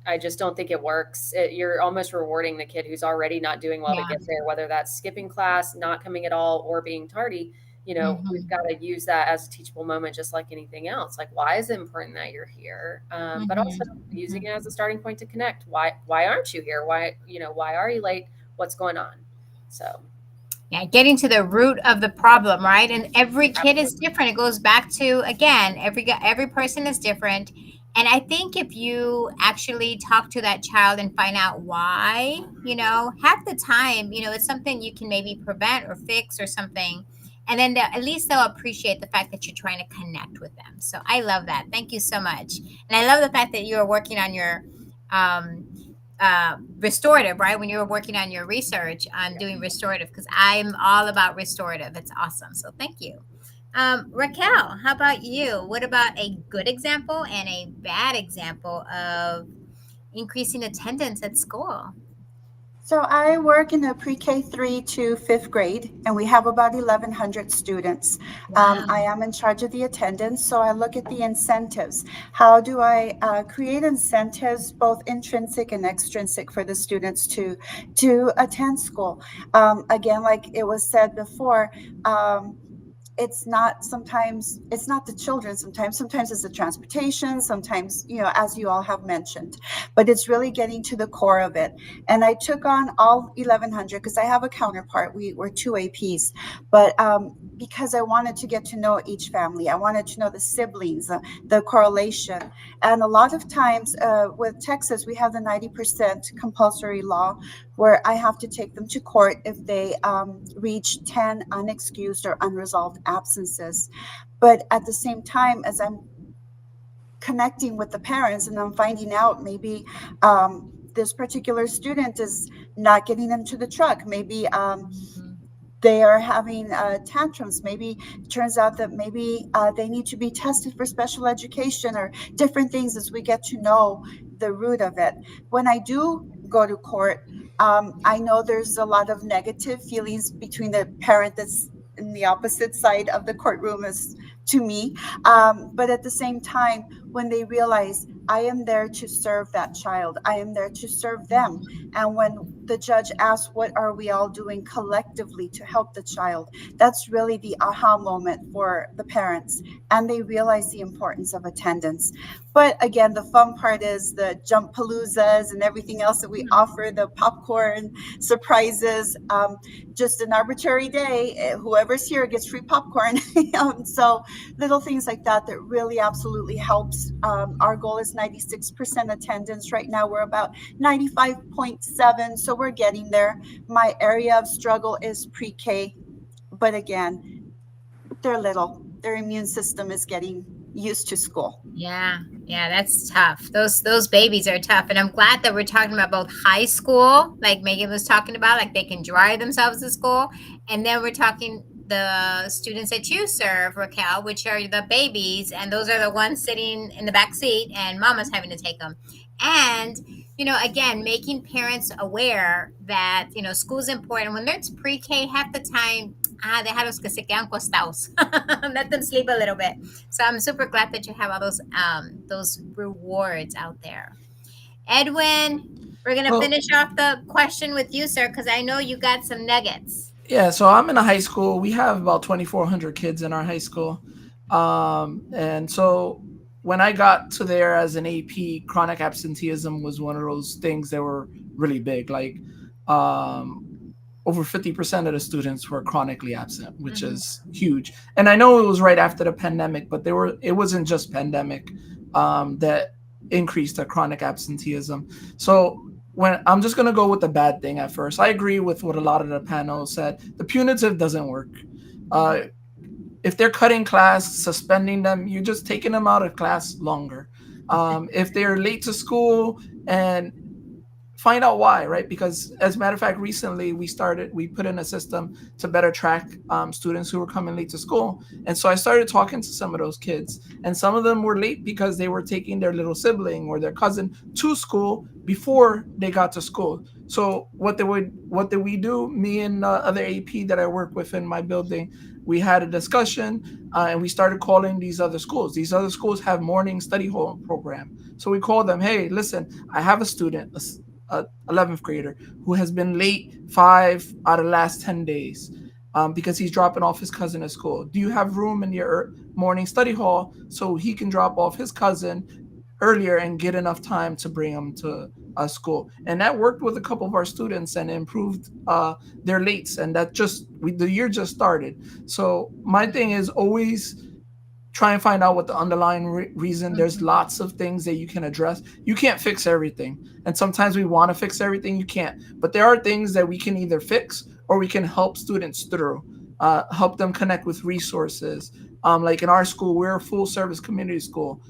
I just don't think it works. You're almost rewarding the kid who's already not doing well to get there, whether that's skipping class, not coming at all, or being tardy. We've got to use that as a teachable moment, just like anything else. Like, why is it important that you're here? But also using it as a starting point to connect. Why aren't you here? Why are you late? What's going on? So.
Yeah, getting to the root of the problem, right? And every kid is different. It goes back to, again, every person is different. And I think if you actually talk to that child and find out why, half the time, it's something you can maybe prevent or fix or something. And then at least they'll appreciate the fact that you're trying to connect with them. So I love that. Thank you so much. And I love the fact that you're working on your restorative, right? When you were working on your research on doing restorative, because I'm all about restorative. It's awesome. So thank you. Raquel, how about you? What about a good example and a bad example of increasing attendance at school?
So I work in a pre-K 3 to 5th grade, and we have about 1,100 students.
Wow.
I am in charge of the attendance, so I look at the incentives. How do I create incentives, both intrinsic and extrinsic, for the students to attend school? Again, like it was said before, it's not the children. Sometimes it's the transportation, sometimes, as you all have mentioned, but it's really getting to the core of it. And I took on all 1,100 because I have a counterpart. We're 2 APs, but because I wanted to get to know each family, I wanted to know the siblings, the correlation. And a lot of times with Texas, we have the 90% compulsory law, where I have to take them to court if they reach 10 unexcused or unresolved absences. But at the same time, as I'm connecting with the parents and I'm finding out maybe this particular student is not getting into the truck, maybe they are having tantrums. Maybe it turns out that maybe they need to be tested for special education or different things as we get to know the root of it. When I do go to court, I know there's a lot of negative feelings between the parent that's in the opposite side of the courtroom as to me. But at the same time, when they realize I am there to serve that child, I am there to serve them. And when the judge asks, what are we all doing collectively to help the child? That's really the aha moment for the parents. And they realize the importance of attendance. But again, the fun part is the jump paloozas and everything else that we offer, the popcorn surprises, just an arbitrary day. Whoever's here gets free popcorn. So little things like that really absolutely helps. Our goal is 96% attendance. Right now, we're about 95.7. So we're getting there. My area of struggle is pre-K. But again, they're little. Their immune system is getting used to school.
Yeah, that's tough. Those babies are tough. And I'm glad that we're talking about both high school, like Megan was talking about, like they can drive themselves to school. And then we're talking the students that you serve, Raquel, which are the babies. And those are the ones sitting in the back seat and mama's having to take them. And, again, making parents aware that, school's important. When it's pre-K, half the time, déjalos que se quedan acostados. Let them sleep a little bit. So I'm super glad that you have all those rewards out there. Edwin, we're going to finish off the question with you, sir, because I know you got some nuggets.
Yeah, so I'm in a high school. We have about 2,400 kids in our high school. And so when I got to there as an AP, chronic absenteeism was one of those things that were really big. Like over 50% of the students were chronically absent, which is huge. And I know it was right after the pandemic, but it wasn't just pandemic that increased the chronic absenteeism. So when I'm just gonna go with the bad thing at first. I agree with what a lot of the panel said. The punitive doesn't work. If they're cutting class, suspending them, you're just taking them out of class longer. If they're late to school, and find out why, right? Because as a matter of fact, recently we put in a system to better track students who were coming late to school. And so I started talking to some of those kids, and some of them were late because they were taking their little sibling or their cousin to school before they got to school. So what did we do? Me and other AP that I work with in my building, we had a discussion and we started calling these other schools. These other schools have morning study hall program. So we called them, hey, listen, I have a student, a 11th grader, who has been late 5 out of the last 10 days because he's dropping off his cousin at school. Do you have room in your morning study hall so he can drop off his cousin earlier and get enough time to bring him to school? And that worked with a couple of our students and improved their lates. And the year just started. So my thing is always try and find out what the underlying reason. There's lots of things that you can address. You can't fix everything. And sometimes we want to fix everything. You can't. But there are things that we can either fix or we can help students through, help them connect with resources. Like in our school, we're a full service community school.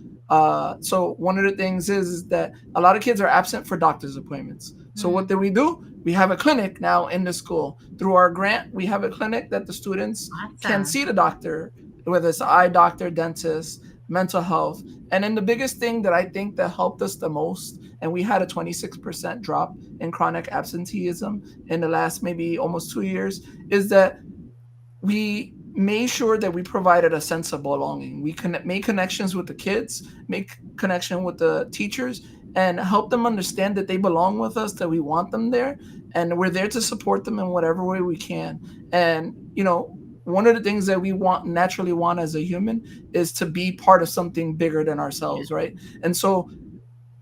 So one of the things is that a lot of kids are absent for doctor's appointments. So what do? We have a clinic now in the school. Through our grant, we have a clinic that the students can see the doctor, whether it's an eye doctor, dentist, mental health. And then the biggest thing that I think that helped us the most, and we had a 26% drop in chronic absenteeism in the last maybe almost 2 years, is that we made sure that we provided a sense of belonging. We make connections with the kids, make connection with the teachers, and help them understand that they belong with us, that we want them there, and we're there to support them in whatever way we can. And, one of the things that we naturally want as a human is to be part of something bigger than ourselves, right? And so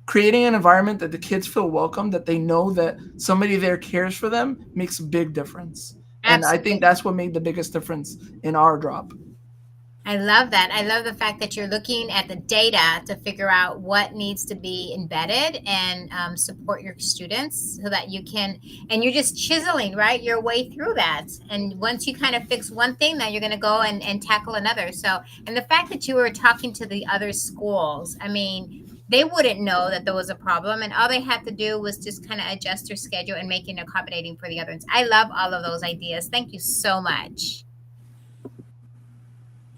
creating an environment that the kids feel welcome, that they know that somebody there cares for them, makes a big difference. And I think that's what made the biggest difference in our drop.
I love that. I love the fact that you're looking at the data to figure out what needs to be embedded and support your students so that you can, and you're just chiseling, right, your way through that. And once you kind of fix one thing, now you're going to go and tackle another. So, and the fact that you were talking to the other schools, I mean, they wouldn't know that there was a problem, and all they had to do was just kind of adjust their schedule and make it accommodating for the others. I love all of those ideas. Thank you so much.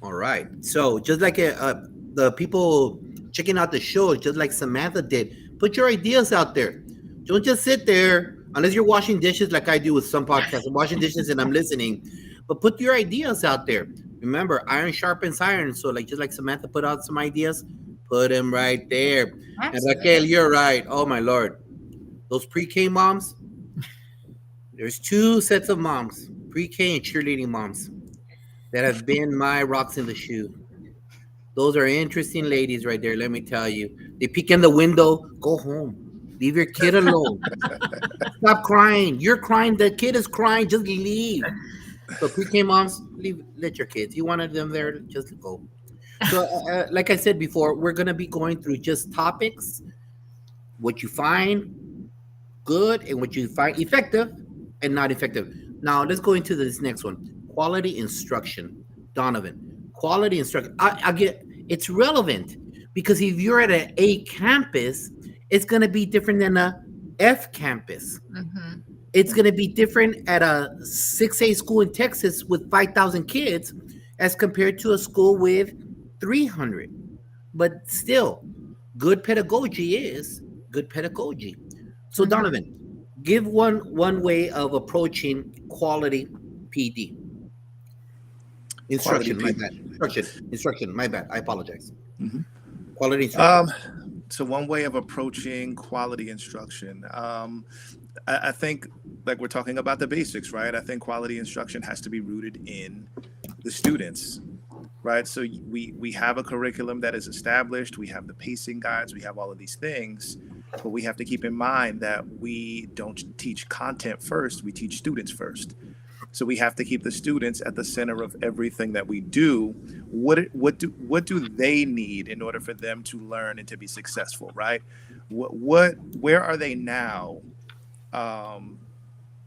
All right. So just like the people checking out the show, just like Samantha did, put your ideas out there. Don't just sit there unless you're washing dishes like I do with some podcasts. I'm washing dishes and I'm listening. But put your ideas out there. Remember, iron sharpens iron. So just like Samantha put out some ideas, put them right there. Absolutely. And Raquel, you're right. Oh, my Lord. Those pre-K moms, there's 2 sets of moms, pre-K and cheerleading moms, that have been my rocks in the shoe. Those are interesting ladies right there, let me tell you. They peek in the window, go home. Leave your kid alone. Stop crying. You're crying. The kid is crying. Just leave. So pre-K moms, let your kids. You wanted them there, just go. So like I said before, we're going to be going through just topics, what you find good and what you find effective and not effective. Now, let's go into this next one. Quality instruction. Donovan, quality instruction. I get it's relevant because if you're at an A campus, it's going to be different than a F campus. Mm-hmm. It's going to be different at a 6A school in Texas with 5,000 kids as compared to a school with 300. But still, good pedagogy is good pedagogy. So, mm-hmm. Donovan, give one way of approaching quality PD. Instruction, my bad. Instruction, my bad. I apologize. Mm-hmm. Quality instruction.
So one way of approaching quality instruction, I think, like we're talking about the basics, right? I think quality instruction has to be rooted in the students, right? So we have a curriculum that is established. We have the pacing guides. We have all of these things, but we have to keep in mind that we don't teach content first. We teach students first. So we have to keep the students at the center of everything that we do. What do they need in order for them to learn and to be successful, right? Where are they now um,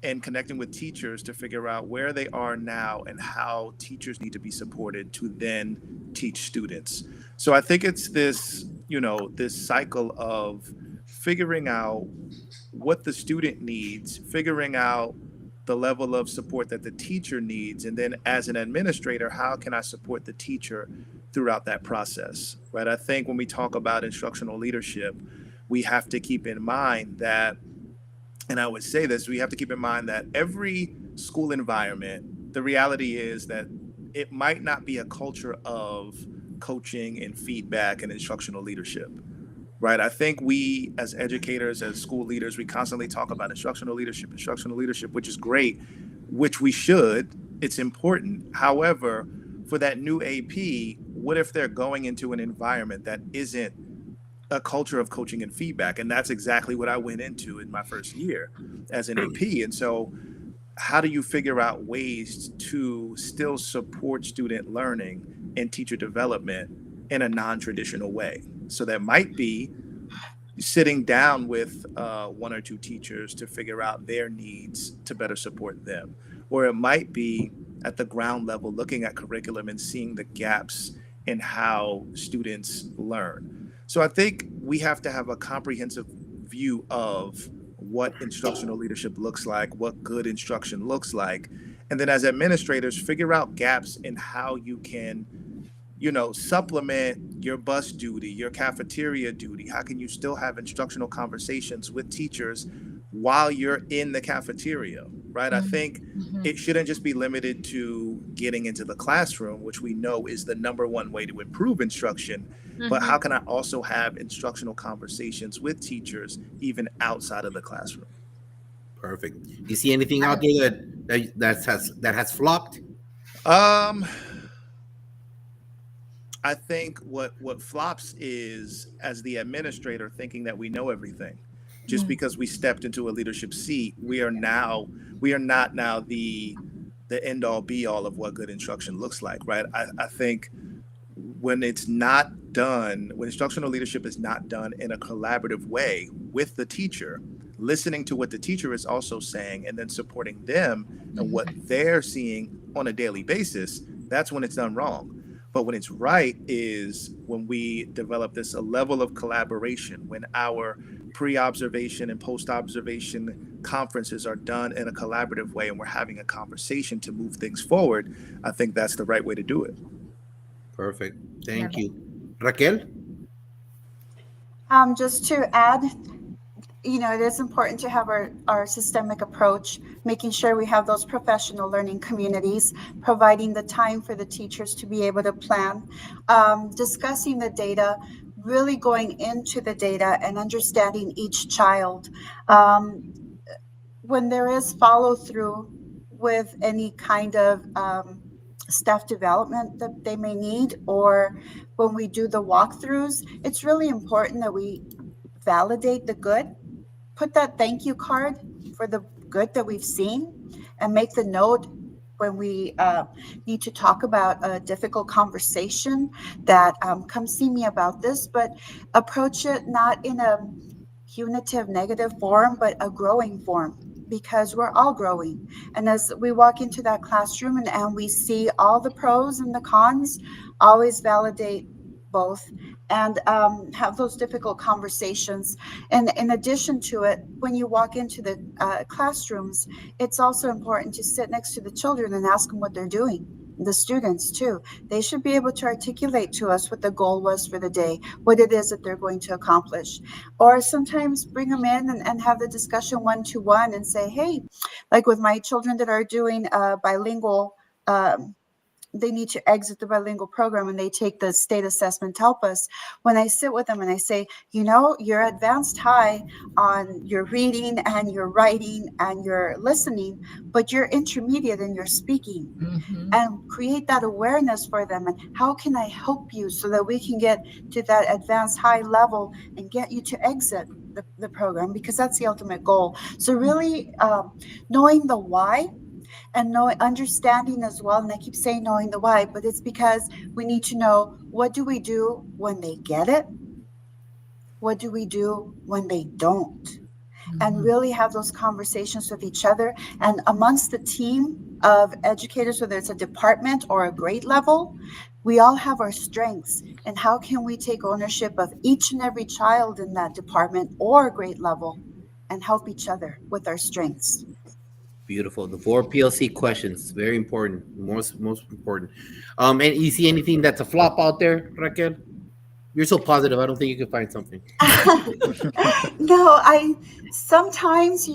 and connecting with teachers to figure out where they are now and how teachers need to be supported to then teach students. So I think it's this, this cycle of figuring out what the student needs, figuring out the level of support that the teacher needs, and then as an administrator, how can I support the teacher throughout that process, right? I think when we talk about instructional leadership, we have to keep in mind that, and I would say this, we have to keep in mind that every school environment, the reality is that it might not be a culture of coaching and feedback and instructional leadership, right? I think we as educators, as school leaders, we constantly talk about instructional leadership, which is great, which we should, it's important. However, for that new AP, what if they're going into an environment that isn't a culture of coaching and feedback? And that's exactly what I went into in my first year as an AP. And so how do you figure out ways to still support student learning and teacher development in a non-traditional way? So that might be sitting down with one or two teachers to figure out their needs to better support them. Or it might be at the ground level, looking at curriculum and seeing the gaps in how students learn. So I think we have to have a comprehensive view of what instructional leadership looks like, what good instruction looks like. And then as administrators, figure out gaps in how you can, supplement your bus duty, your cafeteria duty. How can you still have instructional conversations with teachers while you're in the cafeteria, right? I think it shouldn't just be limited to getting into the classroom, which we know is the number one way to improve instruction. But how can I also have instructional conversations with teachers even outside of the classroom?
Perfect. You see anything out there that has flopped?
I think what flops is, as the administrator, thinking that we know everything. Just because we stepped into a leadership seat, we are not now the end all be all of what good instruction looks like, right? I think when it's not done, when instructional leadership is not done in a collaborative way with the teacher, listening to what the teacher is also saying and then supporting them and what they're seeing on a daily basis, that's when it's done wrong. But when it's right is when we develop a level of collaboration, when our pre-observation and post-observation conferences are done in a collaborative way and we're having a conversation to move things forward. I think that's the right way to do it.
Perfect. Thank you. Raquel?
Just to add, it is important to have our systemic approach, making sure we have those professional learning communities, providing the time for the teachers to be able to plan, discussing the data, really going into the data and understanding each child. When there is follow through with any kind of staff development that they may need, or when we do the walkthroughs, it's really important that we validate the good, put that thank you card for the good that we've seen, and make the note when we need to talk about a difficult conversation that come see me about this, but approach it not in a punitive negative form, but a growing form, because we're all growing. And as we walk into that classroom and we see all the pros and the cons, always validate both and have those difficult conversations. And in addition to it, when you walk into the classrooms, it's also important to sit next to the children and ask them what they're doing. The students too, they should be able to articulate to us what the goal was for the day, what it is that they're going to accomplish. Or sometimes bring them in and have the discussion one-to-one and say, hey, like with my children that are doing bilingual, they need to exit the bilingual program and they take the state assessment TELPUS. When I sit with them and I say, you're advanced high on your reading and your writing and your listening, but you're intermediate in your speaking, and create that awareness for them. And how can I help you so that we can get to that advanced high level and get you to exit the program, because that's the ultimate goal. So really knowing the why, and understanding as well. And I keep saying knowing the why, but it's because we need to know, what do we do when they get it? What do we do when they don't? and really have those conversations with each other and amongst the team of educators, whether it's a department or a grade level. We all have our strengths, and how can we take ownership of each and every child in that department or grade level and help each other with our strengths?
Beautiful. The 4 PLC questions, very important, most important. And you see anything that's a flop out there, Raquel? You're so positive. I don't think you can find something.
No, I sometimes,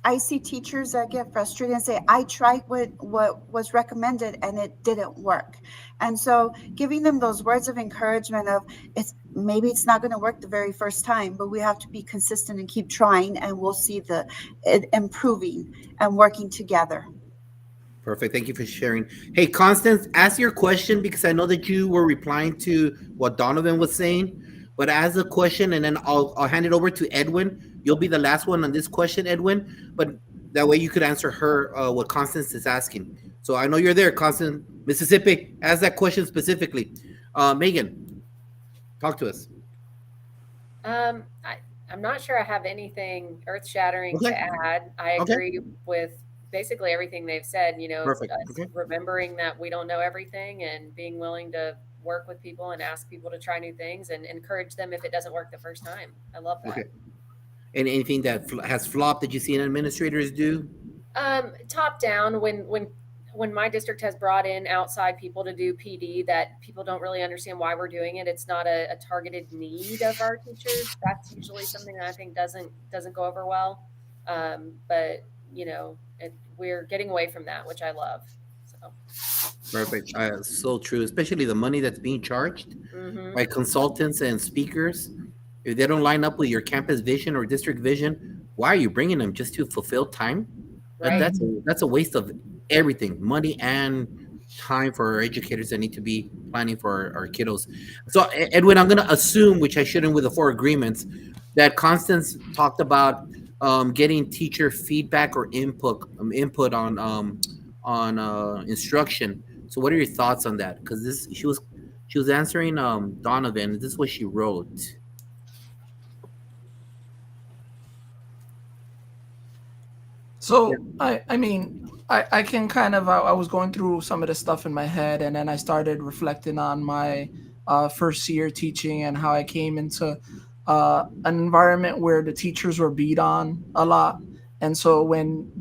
I see teachers that get frustrated and say, I tried what was recommended and it didn't work. And so giving them those words of encouragement of maybe it's not going to work the very first time, but we have to be consistent and keep trying, and we'll see it improving and working together.
Perfect. Thank you for sharing. Hey, Constance, ask your question, because I know that you were replying to what Donovan was saying. But ask a question, and then I'll hand it over to Edwin. You'll be the last one on this question, Edwin. But that way you could answer her what Constance is asking. So I know you're there, Constance, Mississippi. Ask that question specifically. Megan, talk to us.
I'm not sure I have anything earth-shattering to add. I agree with basically everything they've said.
Perfect.
Remembering that we don't know everything and being willing to work with people and ask people to try new things and encourage them if it doesn't work the first time. I love that.
Okay. And anything that has flopped that you see administrators do?
Top down, when my district has brought in outside people to do PD that people don't really understand why we're doing it. It's not a targeted need of our teachers. That's usually something that I think doesn't go over well. But we're getting away from that, which I love. So.
Perfect. So true, especially the money that's being charged by consultants and speakers. If they don't line up with your campus vision or district vision, why are you bringing them? Just to fulfill time?
Right.
That's a waste of everything, money and time for our educators that need to be planning for our kiddos. So, Edwin, I'm going to assume, which I shouldn't with the 4 agreements, that Constance talked about getting teacher feedback or input on instruction. So what are your thoughts on that? Because she was answering Donovan. This is what she wrote.
So I mean, I can kind of, I was going through some of the stuff in my head, and then I started reflecting on my first year teaching and how I came into an environment where the teachers were beat on a lot. And so when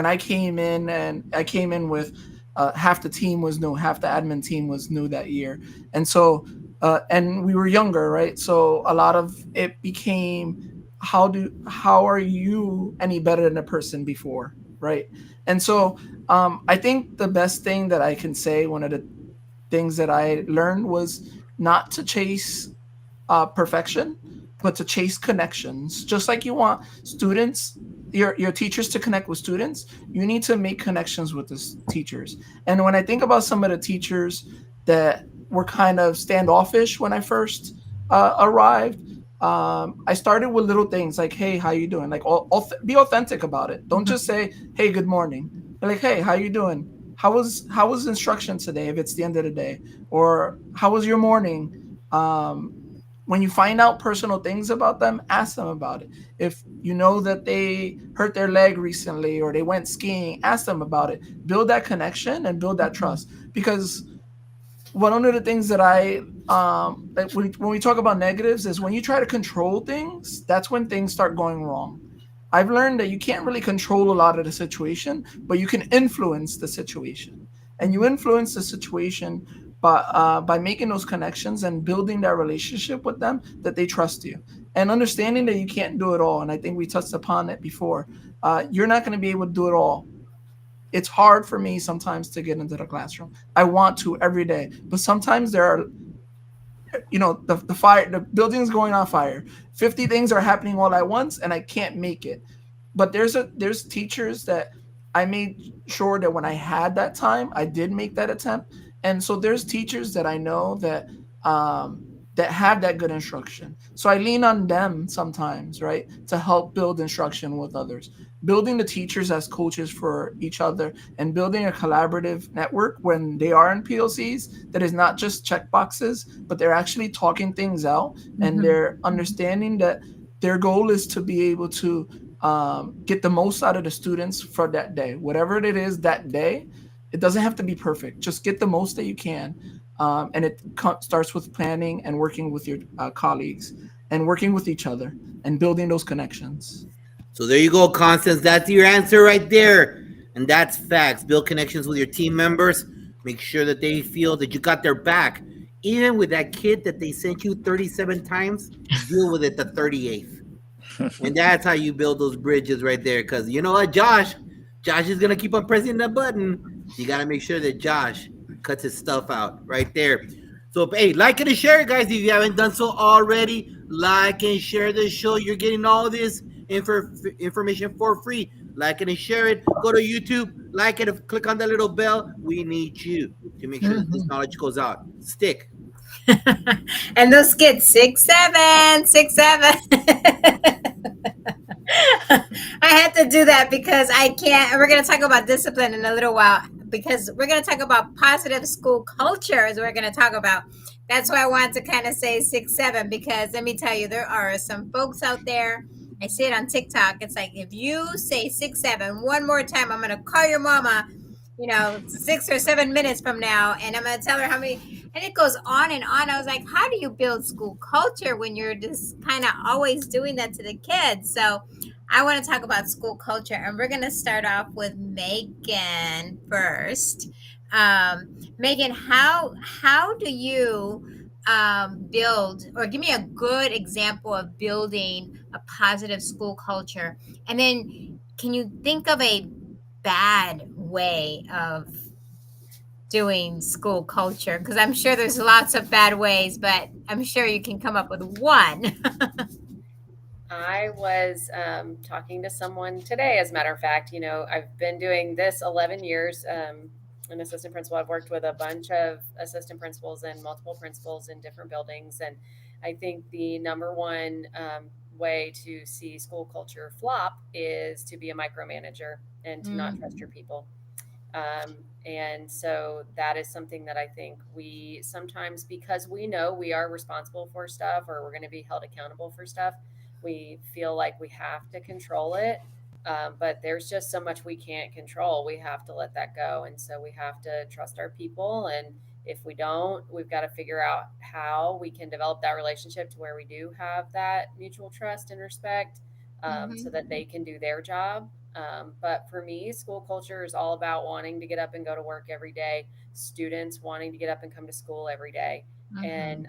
I came in, and I came in with half the team was new, half the admin team was new that year. And so, and we were younger, right? So a lot of it became, how are you any better than the person before, right? And so I think the best thing that I can say, one of the things that I learned was not to chase perfection, but to chase connections. Just like you want students, your teachers to connect with students, you need to make connections with the teachers. And when I think about some of the teachers that were kind of standoffish when I first arrived, I started with little things like, hey, how you doing? Like, be authentic about it. Don't just say, hey, good morning. Be like, hey, how you doing? How was instruction today if it's the end of the day? Or how was your morning? When you find out personal things about them, ask them about it. If you know that they hurt their leg recently or they went skiing, ask them about it. Build that connection and build that trust. Because one of the things that like when we talk about negatives is when you try to control things, that's when things start going wrong. I've learned that you can't really control a lot of the situation, but you can influence the situation. And you influence the situation by making those connections and building that relationship with them, that they trust you, and understanding that you can't do it all. And I think we touched upon it before. You're not going to be able to do it all. It's hard for me sometimes to get into the classroom. I want to every day, but sometimes there are, the building's going on fire. 50 things are happening all at once, and I can't make it. But there's teachers that I made sure that when I had that time, I did make that attempt. And so there's teachers that I know that have that good instruction. So I lean on them sometimes, right, to help build instruction with others. Building the teachers as coaches for each other and building a collaborative network when they are in PLCs that is not just check boxes, but they're actually talking things out and they're understanding that their goal is to be able to get the most out of the students for that day, whatever it is that day. It doesn't have to be perfect. Just get the most that you can. And it starts with planning and working with your colleagues and working with each other and building those connections.
So there you go, Constance. That's your answer right there. And that's facts. Build connections with your team members. Make sure that they feel that you got their back. Even with that kid that they sent you 37 times, deal with it the 38th. And that's how you build those bridges right there. Because you know what, Josh is going to keep on pressing that button. You got to make sure that Josh cuts his stuff out right there. So, hey, like and share it, guys. If you haven't done so already, like and share the show. You're getting all this information for free. Like it and share it. Go to YouTube, like it, click on that little bell. We need you to make sure that this knowledge goes out. Stick.
And those kids, 6'7", 6'7". I had to do that because I can't. We're going to talk about discipline in a little while, because we're going to talk about positive school culture as we're going to talk about. That's why I wanted to kind of say 6'7", because let me tell you, there are some folks out there. I see it on TikTok. It's like, if you say 6'7" one more time, I'm going to call your mama, 6 or 7 minutes from now, and I'm going to tell her how many. And it goes on and on. I was like, how do you build school culture when you're just kind of always doing that to the kids? So I want to talk about school culture, and we're going to start off with Megan first. Megan, how do you build, or give me a good example of building a positive school culture? And then can you think of a bad way of doing school culture? Because I'm sure there's lots of bad ways, but I'm sure you can come up with one.
I was talking to someone today, as a matter of fact. I've been doing this 11 years, an assistant principal. I've worked with a bunch of assistant principals and multiple principals in different buildings. And I think the number one way to see school culture flop is to be a micromanager and to not trust your people. And so that is something that I think we sometimes, because we know we are responsible for stuff, or we're going to be held accountable for stuff, we feel like we have to control it. But there's just so much we can't control. We have to let that go. And so we have to trust our people. And if we don't, we've got to figure out how we can develop that relationship to where we do have that mutual trust and respect, so that they can do their job. But for me, school culture is all about wanting to get up and go to work every day, students wanting to get up and come to school every day. And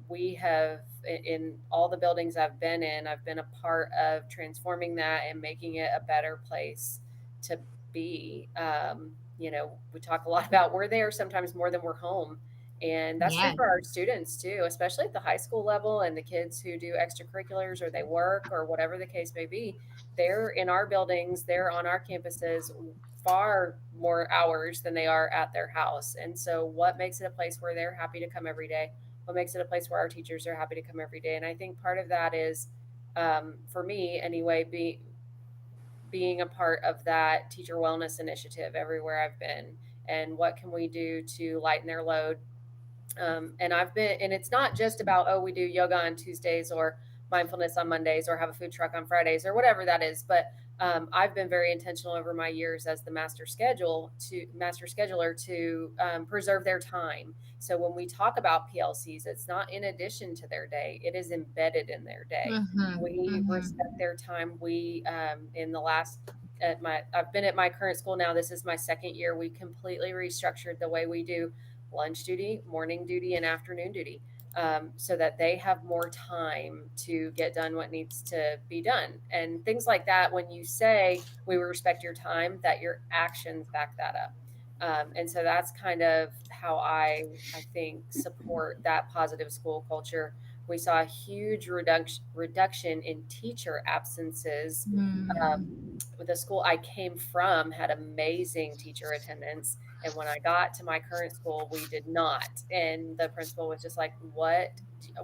we have, in all the buildings I've been in, I've been a part of transforming that and making it a better place to be. We talk a lot about we're there sometimes more than we're home. And that's true for our students too, especially at the high school level, and the kids who do extracurriculars or they work or whatever the case may be. They're in our buildings, they're on our campuses far more hours than they are at their house. And so what makes it a place where they're happy to come every day? What makes it a place where our teachers are happy to come every day? And I think part of that is, for me anyway, being a part of that teacher wellness initiative everywhere I've been. And what can we do to lighten their load? And it's not just about, we do yoga on Tuesdays or mindfulness on Mondays or have a food truck on Fridays or whatever that is. But I've been very intentional over my years as the master scheduler to preserve their time. So when we talk about PLCs, it's not in addition to their day, it is embedded in their day. We respect their time. We, I've been at my current school now, this is my second year. We completely restructured the way we do lunch duty, morning duty, and afternoon duty, so that they have more time to get done what needs to be done. And things like that, when you say we respect your time, that your actions back that up. And so that's kind of how I think support that positive school culture. We saw a huge reduction in teacher absences. The school I came from had amazing teacher attendance. And when I got to my current school, we did not. And the principal was just like, what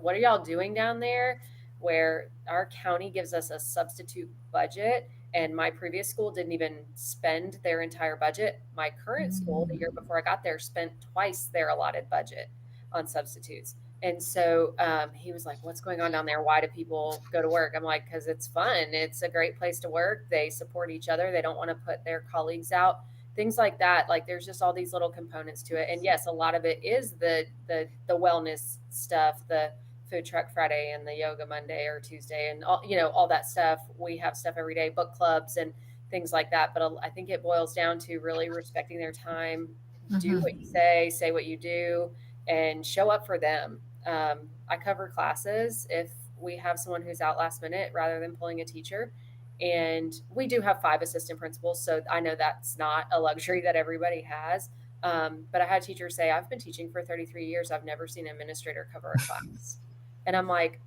are y'all doing down there? Where our county gives us a substitute budget. And my previous school didn't even spend their entire budget. My current school, the year before I got there, spent twice their allotted budget on substitutes. And so he was like, "What's going on down there? Why do people go to work?" I'm like, "Because it's fun. It's a great place to work. They support each other. They don't want to put their colleagues out. Things like that. Like there's just all these little components to it. And yes, a lot of it is the wellness stuff, the food truck Friday and the yoga Monday or Tuesday, and all all that stuff. We have stuff every day, book clubs and things like that. But I think it boils down to really respecting their time. Do what you say what you do, and show up for them. I cover classes if we have someone who's out last minute rather than pulling a teacher. And we do have 5 assistant principals. So I know that's not a luxury that everybody has. But I had a teacher say, "I've been teaching for 33 years. I've never seen an administrator cover a class." And I'm like,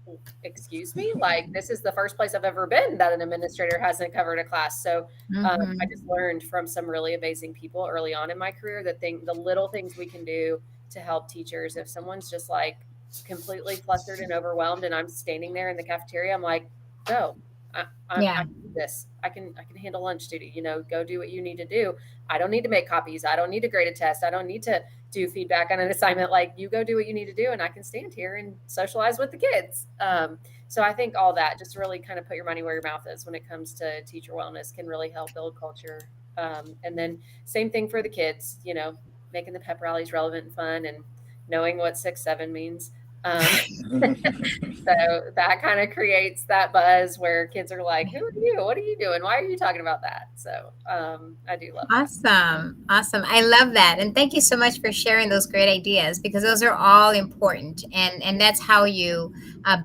"Excuse me? Like, this is the first place I've ever been that an administrator hasn't covered a class." So I just learned from some really amazing people early on in my career that the little things we can do to help teachers. If someone's just like completely flustered and overwhelmed, and I'm standing there in the cafeteria, I'm like, "Go, I
Yeah.
can do this. I can handle lunch duty. Go do what you need to do. I don't need to make copies. I don't need to grade a test. I don't need to do feedback on an assignment. Like, you go do what you need to do, and I can stand here and socialize with the kids." So I think all that, just really kind of put your money where your mouth is when it comes to teacher wellness, can really help build culture. And then same thing for the kids. Making the pep rallies relevant and fun, and knowing what 6-7 means. So that kind of creates that buzz where kids are like, "Who are you? What are you doing? Why are you talking about that?" So I do love that.
Awesome. I love that. And thank you so much for sharing those great ideas, because those are all important. And that's how you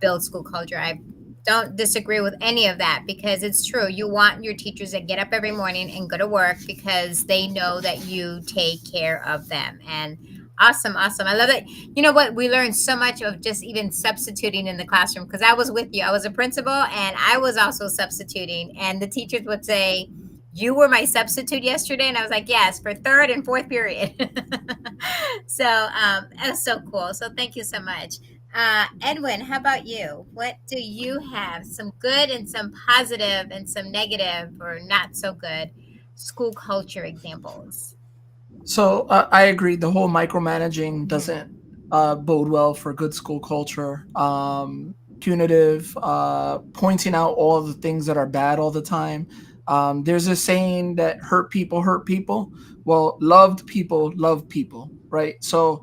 build school culture. I don't disagree with any of that, because it's true. You want your teachers to get up every morning and go to work because they know that you take care of them. And awesome. I love it. You know what? We learned so much of just even substituting in the classroom, because I was with you. I was a principal and I was also substituting. And the teachers would say, "You were my substitute yesterday." And I was like, "Yes, for third and fourth period." So that's so cool. So thank you so much. Edwin, how about you? What do you have? Some good and some positive and some negative or not so good school culture examples?
So I agree. The whole micromanaging doesn't bode well for good school culture. Punitive, pointing out all the things that are bad all the time. There's a saying that hurt people hurt people. Well, loved people love people, right? So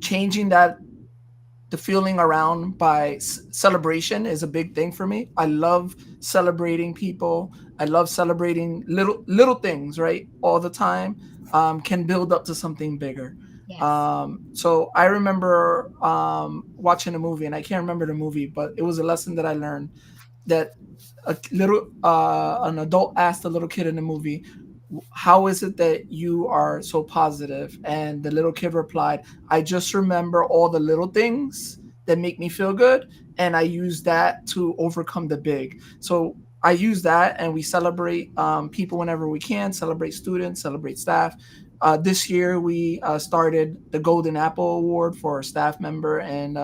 changing that, the feeling around by celebration is a big thing for me. I love celebrating people. I love celebrating little things, right? All the time can build up to something bigger.
Yes.
So I remember watching a movie, and I can't remember the movie, but it was a lesson that I learned that an adult asked a little kid in the movie, "How is it that you are so positive?" And the little kid replied, "I just remember all the little things that make me feel good, and I use that to overcome the big." So I use that, and we celebrate people whenever we can, celebrate students, celebrate staff. This year, we started the Golden Apple Award for a staff member and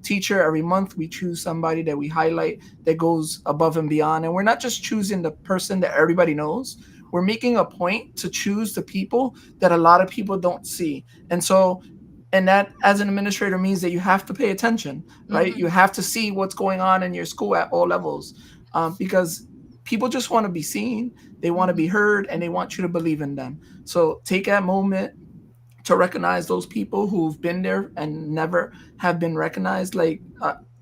teacher. Every month, we choose somebody that we highlight that goes above and beyond. And we're not just choosing the person that everybody knows. We're making a point to choose the people that a lot of people don't see. And that, as an administrator, means that you have to pay attention, right? You have to see what's going on in your school at all levels, because people just want to be seen, they want to be heard, and they want you to believe in them. So take that moment to recognize those people who've been there and never have been recognized. Like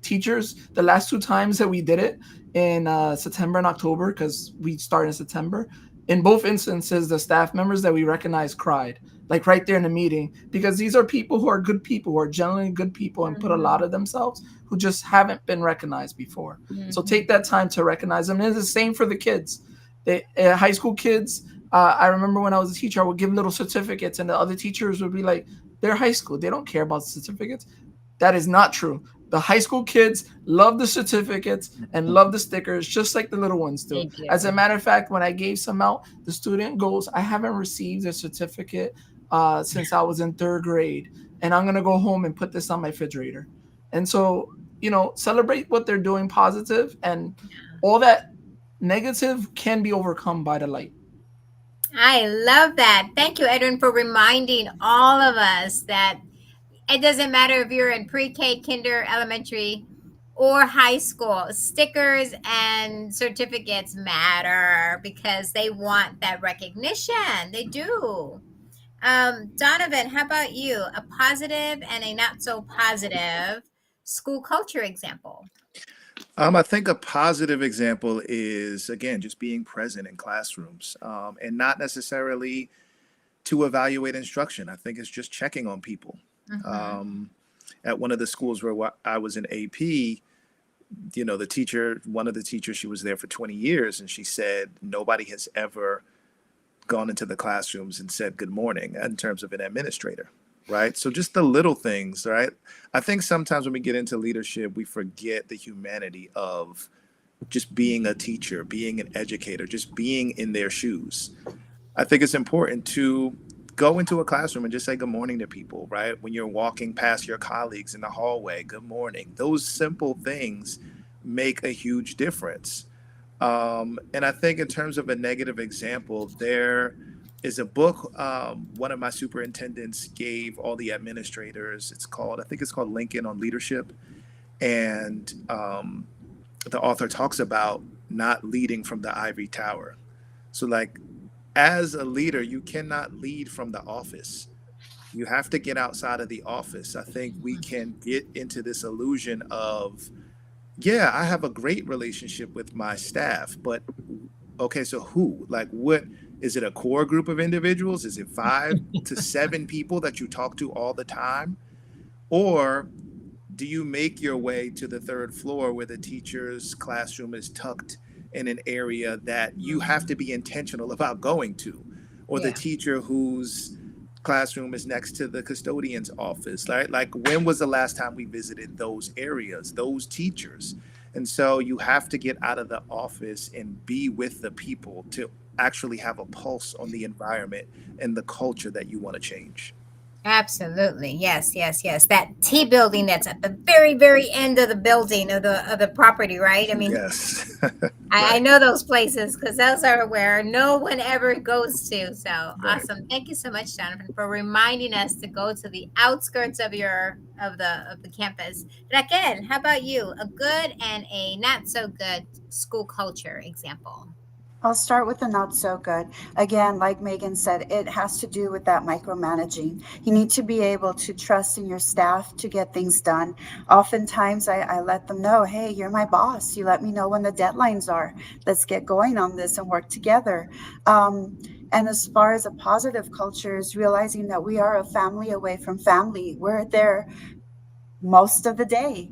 teachers, the last 2 times that we did it in September and October, because we started in September, in both instances, the staff members that we recognized cried, like right there in the meeting, because these are people who are good people, who are generally good people and put a lot of themselves, who just haven't been recognized before. So take that time to recognize them. And it's the same for the kids. High school kids, I remember when I was a teacher, I would give little certificates, and the other teachers would be like, "They're high school. They don't care about the certificates." That is not true. The high school kids love the certificates and love the stickers, just like the little ones do. As a matter of fact, when I gave some out, the student goes, "I haven't received a certificate since I was in 3rd grade, and I'm going to go home and put this on my refrigerator." And so, celebrate what they're doing positive, and all that negative can be overcome by the light.
I love that. Thank you, Edwin, for reminding all of us that It doesn't matter if you're in pre-K, kinder, elementary, or high school. Stickers and certificates matter because they want that recognition. They do. Donovan, how about you? A positive and a not so positive school culture example.
I think a positive example is, again, just being present in classrooms, and not necessarily to evaluate instruction. I think it's just checking on people. At one of the schools where I was in AP, the teacher, one of the teachers, she was there for 20 years, and she said nobody has ever gone into the classrooms and said good morning in terms of an administrator, right? So just the little things, right? I think sometimes when we get into leadership, we forget the humanity of just being a teacher, being an educator, just being in their shoes. I think it's important to go into a classroom and just say good morning to people, right? When you're walking past your colleagues in the hallway, good morning. Those simple things make a huge difference. And I think in terms of a negative example, there is a book one of my superintendents gave all the administrators. I think it's called Lincoln on Leadership. And the author talks about not leading from the ivory tower. So like, as a leader, you cannot lead from the office. You have to get outside of the office. I think we can get into this illusion of, yeah, I have a great relationship with my staff, but okay, so who? Like, what is it? A core group of individuals? Is it 5 to 7 people that you talk to all the time? Or do you make your way to the 3rd floor where the teacher's classroom is tucked in an area that you have to be intentional about going to, or the teacher whose classroom is next to the custodian's office, right? Like, when was the last time we visited those areas, those teachers? And so you have to get out of the office and be with the people to actually have a pulse on the environment and the culture that you want to change.
Absolutely. Yes, yes, yes. That T building that's at the very, very end of the building of the property, right? I mean,
Yes.
I know those places because those are where no one ever goes to. So awesome. Thank you so much, Jonathan, for reminding us to go to the outskirts of the campus. But again, how about you? A good and a not so good school culture example.
I'll start with the not so good. Again, like Megan said, it has to do with that micromanaging. You need to be able to trust in your staff to get things done. Oftentimes, I let them know, hey, you're my boss. You let me know when the deadlines are. Let's get going on this and work together. And as far as a positive culture is realizing that we are a family away from family. We're there most of the day,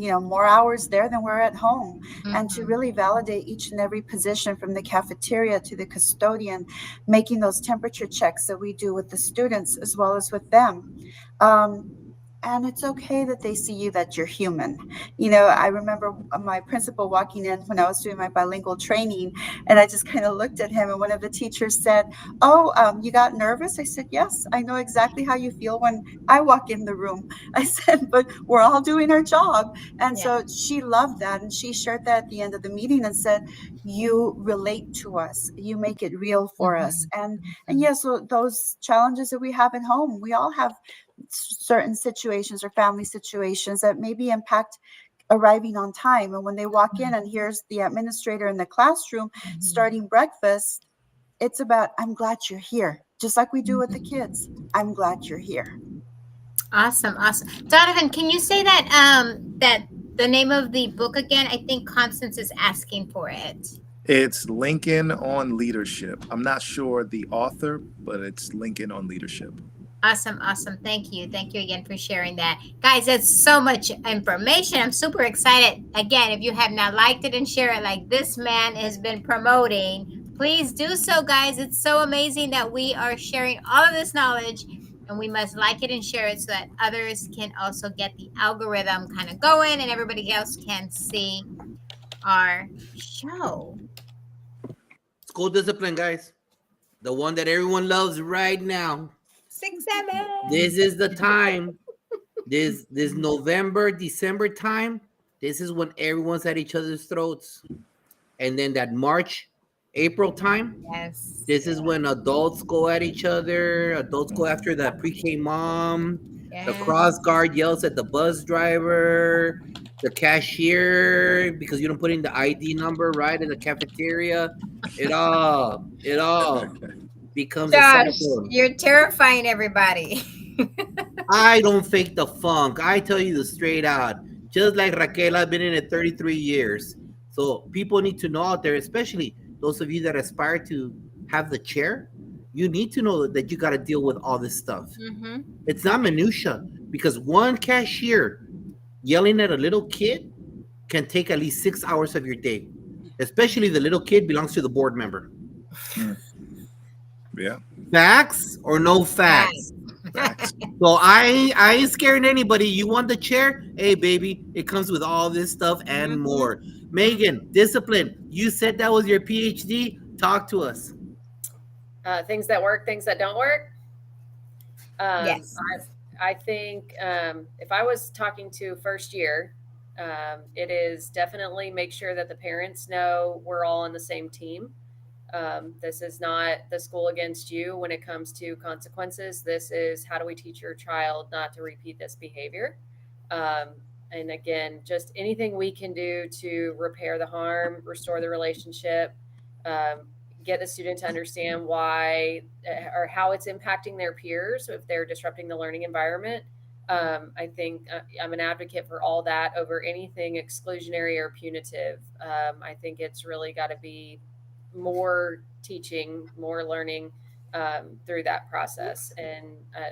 more hours there than we're at home. And to really validate each and every position from the cafeteria to the custodian, making those temperature checks that we do with the students as well as with them. And it's okay that they see you, that you're human. I remember my principal walking in when I was doing my bilingual training, and I just kind of looked at him, and one of the teachers said, oh, you got nervous? I said, yes, I know exactly how you feel when I walk in the room. I said, but we're all doing our job. And so she loved that, and she shared that at the end of the meeting and said, you relate to us, you make it real for us. And yes, so those challenges that we have at home, we all have certain situations or family situations that maybe impact arriving on time. And when they walk in and here's the administrator in the classroom starting breakfast, it's about, I'm glad you're here. Just like we do with the kids. I'm glad you're here.
Awesome. Awesome. Donovan, can you say that, that the name of the book again? I think Constance is asking for it.
It's Lincoln on Leadership. I'm not sure the author, but it's Lincoln on Leadership.
Awesome. Awesome. Thank you. Thank you again for sharing that. Guys, that's so much information. I'm super excited. Again, if you have not liked it and shared it like this man has been promoting, please do so, guys. It's so amazing that we are sharing all of this knowledge, and we must like it and share it so that others can also get the algorithm kind of going and everybody else can see our show.
School discipline, guys. The one that everyone loves right now.
6-7.
This is the time. This November, December time. This is when everyone's at each other's throats. And then that March, April time.
Yes.
This is when adults go at each other. Adults go after that pre-K mom. The
Yeah.
cross guard yells at the bus driver, the cashier, because you don't put in the ID number right in the cafeteria. It all becomes a
Josh,
cycle.
you're terrifying everybody.
I don't fake the funk. I tell you the straight out. Just like Raquel, I've been in it 33 years. So people need to know out there, especially those of you that aspire to have the chair, you need to know that you got to deal with all this stuff.
Mm-hmm.
It's not minutia, because one cashier yelling at a little kid can take at least 6 hours of your day, especially the little kid belongs to the board member.
Yeah.
Facts or no facts?
Facts.
So I ain't scaring anybody. You want the chair? Hey, baby, it comes with all this stuff and
Mhm.
more. Megan, discipline. You said that was your PhD. Talk to us.
Things that work, things that don't work.
Yes.
I think if I was talking to first year, it is definitely make sure that the parents know we're all on the same team. This is not the school against you when it comes to consequences. This is how do we teach your child not to repeat this behavior? And again, just anything we can do to repair the harm, restore the relationship, get the student to understand why or how it's impacting their peers if they're disrupting the learning environment. I think I'm an advocate for all that over anything exclusionary or punitive. I think it's really got to be more teaching, more learning through that process. And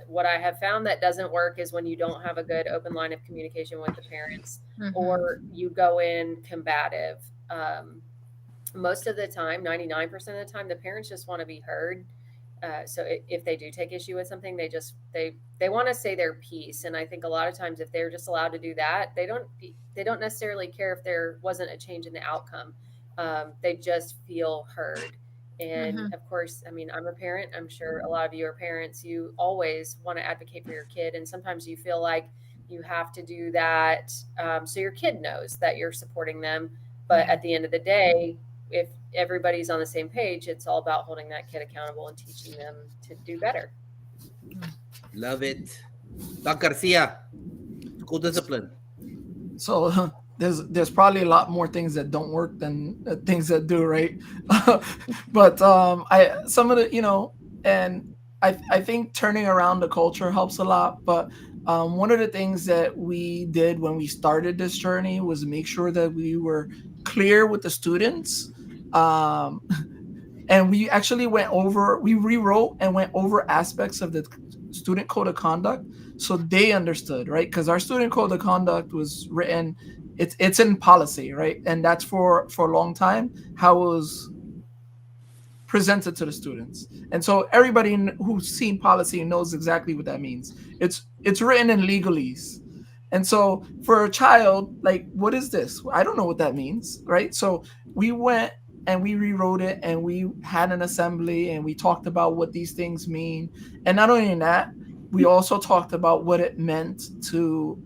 what I have found that doesn't work is when you don't have a good open line of communication with the parents,
Mhm.
or you go in combative. Most of the time, 99% of the time, the parents just want to be heard. So if they do take issue with something, they want to say their piece. And I think a lot of times if they're just allowed to do that, they don't necessarily care if there wasn't a change in the outcome. They just feel heard. And of course, I mean, I'm a parent. I'm sure a lot of you are parents. You always want to advocate for your kid. And sometimes you feel like you have to do that so your kid knows that you're supporting them. But at the end of the day, if everybody's on the same page, it's all about holding that kid accountable and teaching them to do better.
Love it. Doc Garcia, school discipline.
So there's probably a lot more things that don't work than things that do, right? But some of the, and I think turning around the culture helps a lot. But one of the things that we did when we started this journey was make sure that we were clear with the students. And we actually we rewrote and went over aspects of the student code of conduct so they understood, right? Because our student code of conduct was written, it's in policy, right? And that's for a long time how it was presented to the students. And so everybody who's seen policy knows exactly what that means. It's written in legalese. And so for a child, like, what is this? I don't know what that means, right? So we went and we rewrote it and we had an assembly and we talked about what these things mean. And not only that, we also talked about what it meant to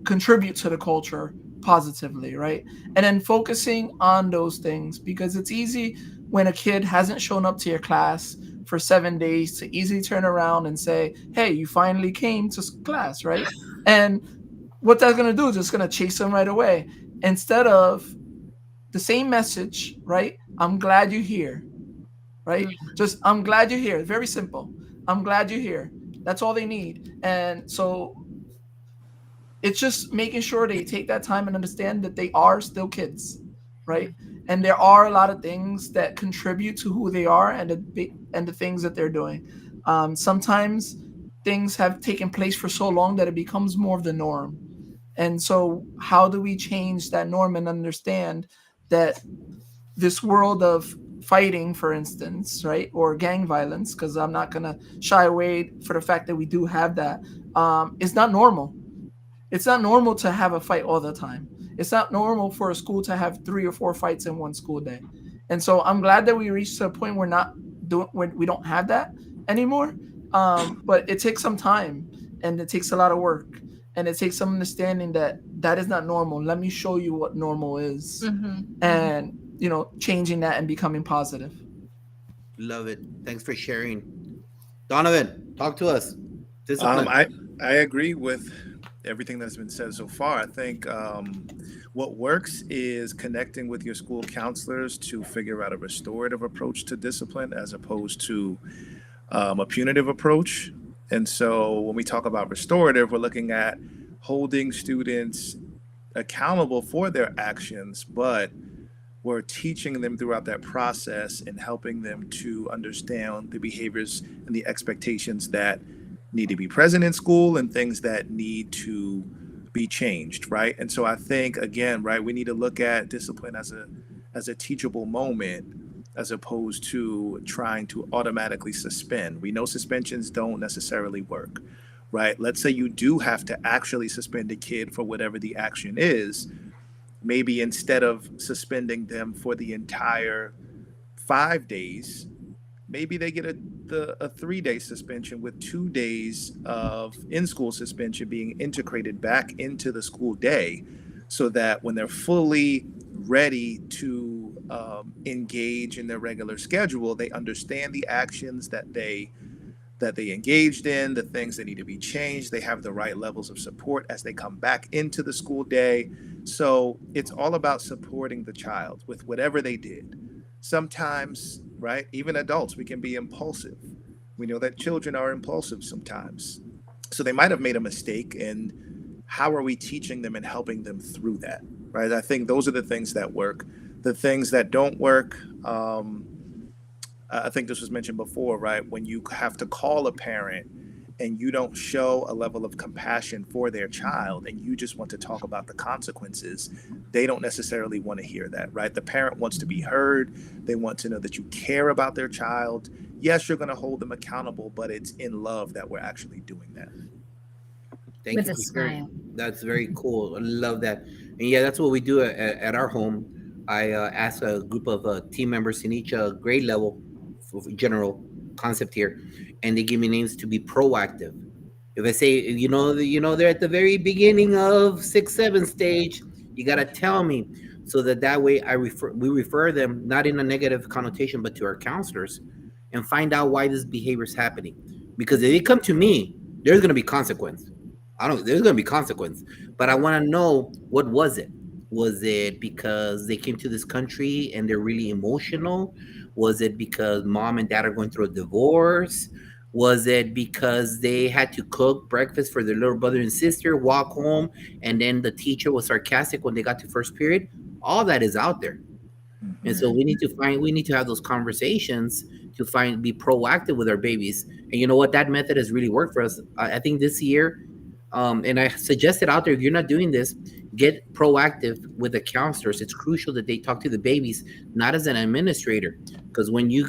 contribute to the culture positively, right? And then focusing on those things, because it's easy when a kid hasn't shown up to your class for 7 days to easily turn around and say, hey, you finally came to class, right? And what that's going to do is it's going to chase them right away. Instead of the same message, right? I'm glad you're here, right? Just, I'm glad you're here. Very simple. I'm glad you're here. That's all they need. And so it's just making sure they take that time and understand that they are still kids, right? And there are a lot of things that contribute to who they are and the things that they're doing. Sometimes things have taken place for so long that it becomes more of the norm. And so how do we change that norm and understand that this world of fighting, for instance, right, or gang violence, because I'm not going to shy away for the fact that we do have that, is not normal. It's not normal to have a fight all the time. It's not normal for a school to have 3 or 4 fights in one school day. And so I'm glad that we reached a point where we don't have that anymore. But it takes some time and it takes a lot of work and it takes some understanding that is not normal. Let me show you what normal is. And, changing that and becoming positive.
Love it. Thanks for sharing. Donovan, talk to us. Discipline.
I agree with everything that's been said so far. I think what works is connecting with your school counselors to figure out a restorative approach to discipline as opposed to a punitive approach. And so when we talk about restorative, we're looking at holding students accountable for their actions, but we're teaching them throughout that process and helping them to understand the behaviors and the expectations that need to be present in school and things that need to be changed, right? And so I think again, right, we need to look at discipline as a teachable moment as opposed to trying to automatically suspend. We know suspensions don't necessarily work, right? Let's say you do have to actually suspend a kid for whatever the action is. Maybe instead of suspending them for the entire 5 days, maybe they get a 3-day suspension with 2 days of in-school suspension being integrated back into the school day, so that when they're fully ready to engage in their regular schedule, they understand the actions that they engaged in, the things that need to be changed. They have the right levels of support as they come back into the school day. So it's all about supporting the child with whatever they did. Sometimes, right, even adults, we can be impulsive. We know that children are impulsive sometimes. So they might have made a mistake, and how are we teaching them and helping them through that, right? I think those are the things that work. The things that don't work, I think this was mentioned before, right? When you have to call a parent and you don't show a level of compassion for their child and you just want to talk about the consequences, they don't necessarily want to hear that, right? The parent wants to be heard. They want to know that you care about their child. Yes, you're going to hold them accountable, but it's in love that we're actually doing that.
Thank
With
you
a
for sharing.
smile.
That's very cool. I love that. And yeah, that's what we do at our home. I ask a group of team members in each grade level for general concept here, and they give me names to be proactive. If I say, they're at the very beginning of 6, 7 stage, you gotta tell me, so that way we refer them not in a negative connotation, but to our counselors, and find out why this behavior is happening. Because if they come to me, there's gonna be consequence. There's gonna be consequence, but I want to know, what was it? Was it because they came to this country and they're really emotional? Was it because mom and dad are going through a divorce? Was it because they had to cook breakfast for their little brother and sister, walk home, and then the teacher was sarcastic when they got to first period? All that is out there. And so we need to have those conversations to be proactive with our babies. And you know what? That method has really worked for us. I think this year, and I suggest it out there, if you're not doing this, get proactive with the counselors. It's crucial that they talk to the babies, not as an administrator, because when you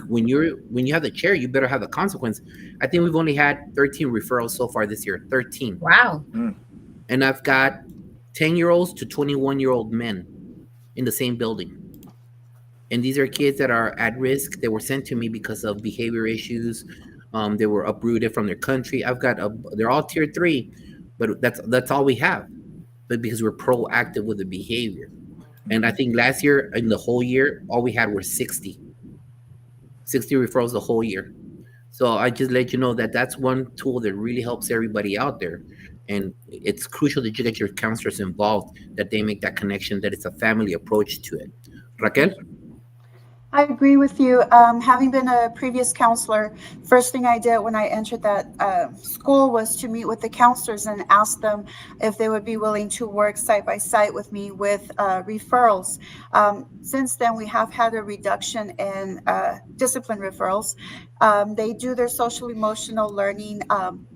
have the chair, you better have the consequence. I think we've only had 13 referrals so far this year. 13.
Wow.
And I've got 10-year-olds to 21-year-old men in the same building. And these are kids that are at risk. They were sent to me because of behavior issues. They were uprooted from their country. They're all tier 3, but that's all we have. But because we're proactive with the behavior. And I think last year, in the whole year, all we had were 60 referrals the whole year. So I just let you know that that's one tool that really helps everybody out there. And it's crucial that you get your counselors involved, that they make that connection, that it's a family approach to it. Raquel?
I agree with you. Having been a previous counselor, first thing I did when I entered that school was to meet with the counselors and ask them if they would be willing to work side by side with me with referrals. Since then, we have had a reduction in discipline referrals. They do their social emotional learning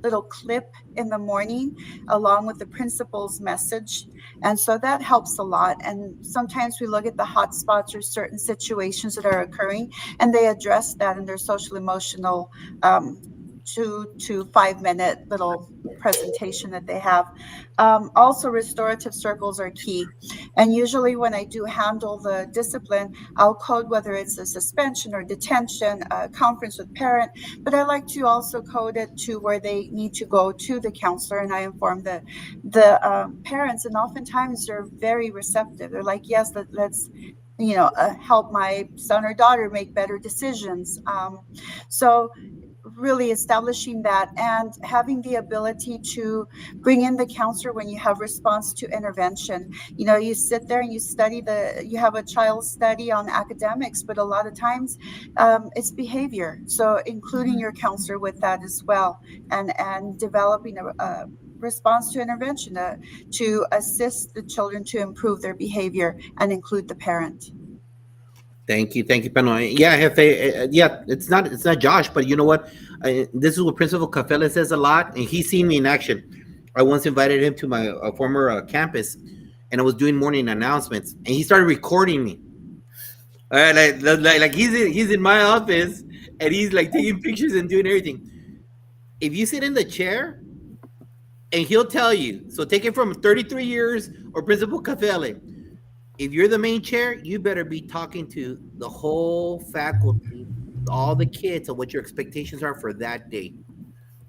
little clip in the morning along with the principal's message. And so that helps a lot. And sometimes we look at the hot spots or certain situations that are occurring, and they address that in their social emotional 2 to 5 minute little presentation that they have. Also, restorative circles are key. And usually when I do handle the discipline, I'll code whether it's a suspension or detention, a conference with parent, but I like to also code it to where they need to go to the counselor, and I inform the parents, and oftentimes they're very receptive. They're like, yes, let's help my son or daughter make better decisions. So really establishing that and having the ability to bring in the counselor when you have response to intervention. You know, you sit there and you study you have a child study on academics, but a lot of times it's behavior. So including your counselor with that as well, and developing a response to intervention to assist the children to improve their behavior and include the parent.
Thank you, Pano. Yeah, Jefe, yeah, it's not Josh, but you know what? This is what Principal Cafela says a lot, and he's seen me in action. I once invited him to my former campus, and I was doing morning announcements, and he started recording me. All right, like he's in my office, and he's like taking pictures and doing everything. If you sit in the chair, and he'll tell you, so take it from 33 years or Principal Cafele. If you're the main chair, you better be talking to the whole faculty, all the kids, on what your expectations are for that day.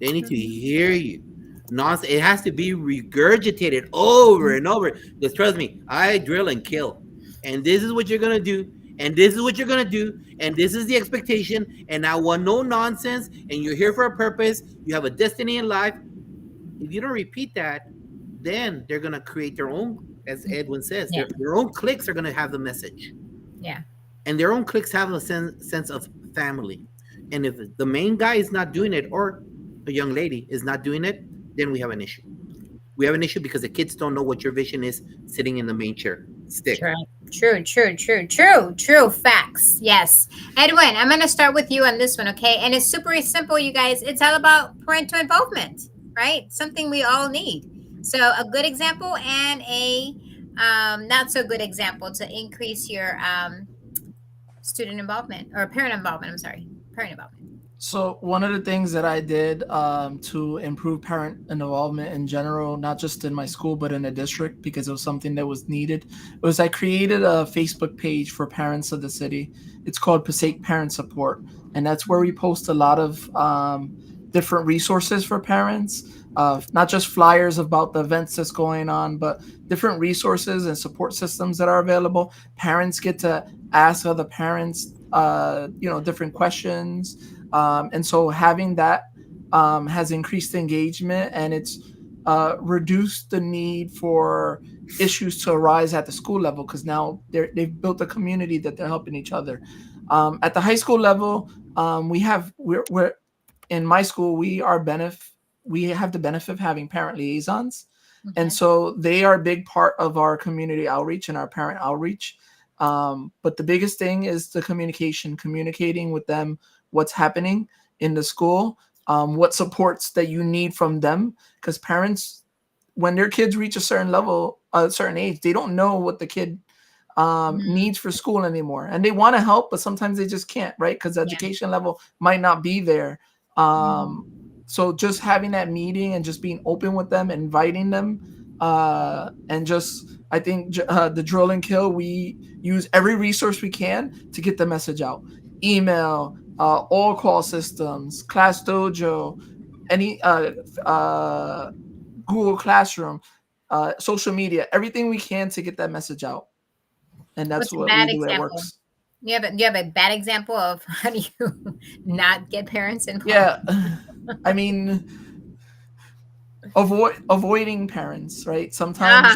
They need to hear you. It has to be regurgitated over and over. Because trust me, I drill and kill. And this is what you're going to do. And this is what you're going to do. And this is the expectation. And I want no nonsense. And you're here for a purpose. You have a destiny in life. If you don't repeat that, then they're going to create their own, as Edwin says, their own cliques are going to have the message.
Yeah.
And their own cliques have a sense of family. And if the main guy is not doing it, or a young lady is not doing it, then we have an issue. We have an issue because the kids don't know what your vision is sitting in the main chair. Stick.
True. Facts. Yes. Edwin, I'm going to start with you on this one, okay? And it's super simple, you guys. It's all about parental involvement, right? Something we all need. So a good example and a not so good example to increase your student involvement or parent involvement. Parent involvement.
So one of the things that I did to improve parent involvement in general, not just in my school, but in the district, because it was something that was needed, was I created a Facebook page for parents of the city. It's called Passaic Parent Support. And that's where we post a lot of different resources for parents, not just flyers about the events that's going on, but different resources and support systems that are available. Parents get to ask other parents, different questions. And so having that has increased engagement, and it's reduced the need for issues to arise at the school level, because now they've built a community that they're helping each other. At the high school level, we're in my school, we have the benefit of having parent liaisons. Okay. And so they are a big part of our community outreach and our parent outreach. But the biggest thing is the communicating with them, what's happening in the school, what supports that you need from them. Because parents, when their kids reach a certain level, a certain age, they don't know what the kid needs for school anymore. And they want to help, but sometimes they just can't, right? Because the education level might not be there. So just having that meeting and just being open with them, inviting them, and just, I think the drill and kill, we use every resource we can to get the message out. Email, all call systems, Class Dojo, any Google Classroom, social media, everything we can to get that message out. And that's what we do. It works.
Do you have a bad example of how do you not get parents involved?
Yeah, I mean, avoiding parents, right? Sometimes,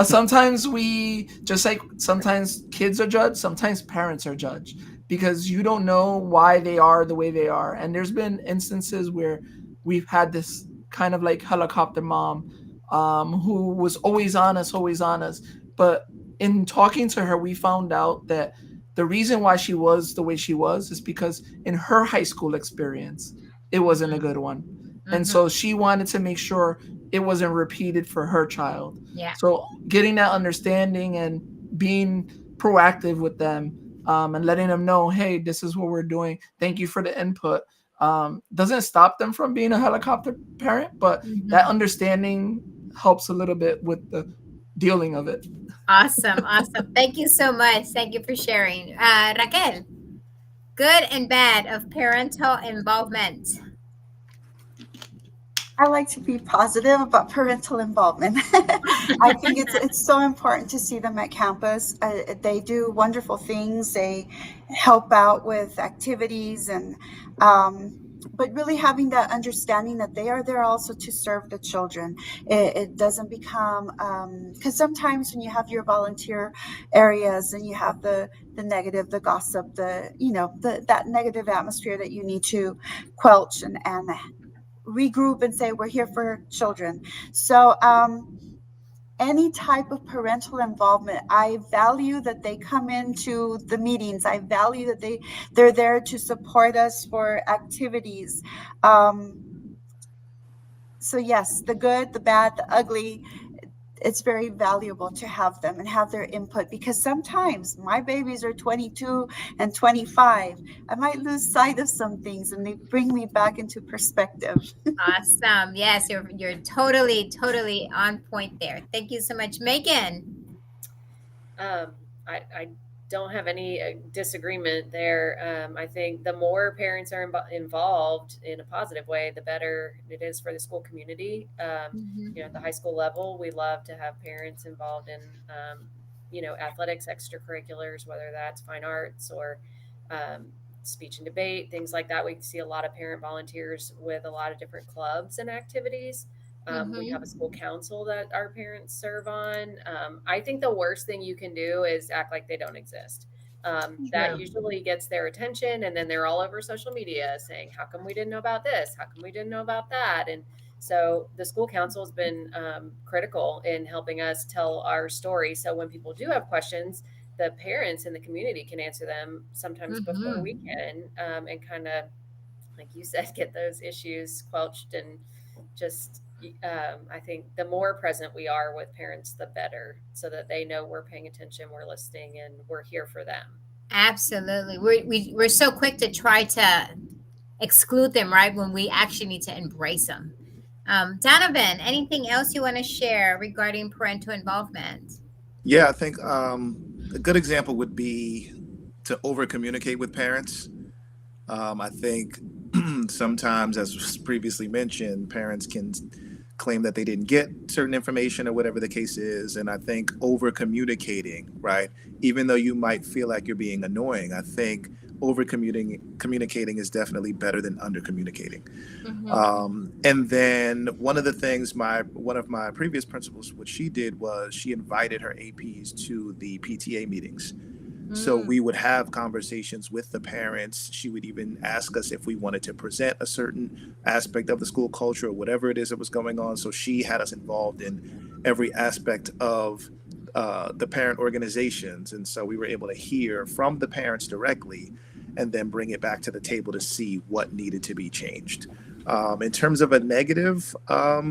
sometimes we just like sometimes kids are judged, sometimes parents are judged because you don't know why they are the way they are. And there's been instances where we've had this kind of like helicopter mom who was always on us, but in talking to her, we found out that the reason why she was the way she was is because in her high school experience, it wasn't a good one. Mm-hmm. And so she wanted to make sure it wasn't repeated for her child. Yeah. So getting that understanding and being proactive with them and letting them know, hey, this is what we're doing. Thank you for the input. Doesn't stop them from being a helicopter parent, but that understanding helps a little bit with the dealing of it.
Awesome. Thank you so much. Thank you for sharing. Raquel, good and bad of parental involvement.
I like to be positive about parental involvement. I think it's so important to see them at campus. They do wonderful things. They help out with activities and but really having that understanding that they are there also to serve the children. It doesn't become because sometimes when you have your volunteer areas and you have the negative, the gossip, that negative atmosphere that you need to quelch and regroup and say we're here for children. So any type of parental involvement, I value that they come into the meetings. I value that they're there to support us for activities. So yes, the good, the bad, the ugly, it's very valuable to have them and have their input, because sometimes my babies are 22 and 25. I might lose sight of some things and they bring me back into perspective.
Awesome. Yes, you're totally on point there. Thank you so much, Megan.
I don't have any disagreement there. I think the more parents are involved in a positive way, the better it is for the school community. At the high school level, we love to have parents involved in, athletics, extracurriculars, whether that's fine arts or speech and debate, things like that. We see a lot of parent volunteers with a lot of different clubs and activities. We have a school council that our parents serve on. I think the worst thing you can do is act like they don't exist. That usually gets their attention, and then they're all over social media saying, how come we didn't know about this? How come we didn't know about that? And so the school council has been critical in helping us tell our story. So when people do have questions, the parents in the community can answer them sometimes before we can, and kind of, like you said, get those issues quelched. And just I think the more present we are with parents, the better, so that they know we're paying attention, we're listening, and we're here for them.
Absolutely. We're so quick to try to exclude them, right, when we actually need to embrace them. Donovan, anything else you want to share regarding parental involvement?
Yeah, I think a good example would be to over communicate with parents. I think sometimes, as was previously mentioned, parents can claim that they didn't get certain information or whatever the case is. And I think over communicating, right? Even though you might feel like you're being annoying, I think over communicating is definitely better than under communicating. And then one of the things one of my previous principals, what she did was she invited her APs to the PTA meetings. So we would have conversations with the parents. She would even ask us if we wanted to present a certain aspect of the school culture or whatever it is that was going on. So she had us involved in every aspect of the parent organizations. And so we were able to hear from the parents directly and then bring it back to the table to see what needed to be changed. In terms of a negative, I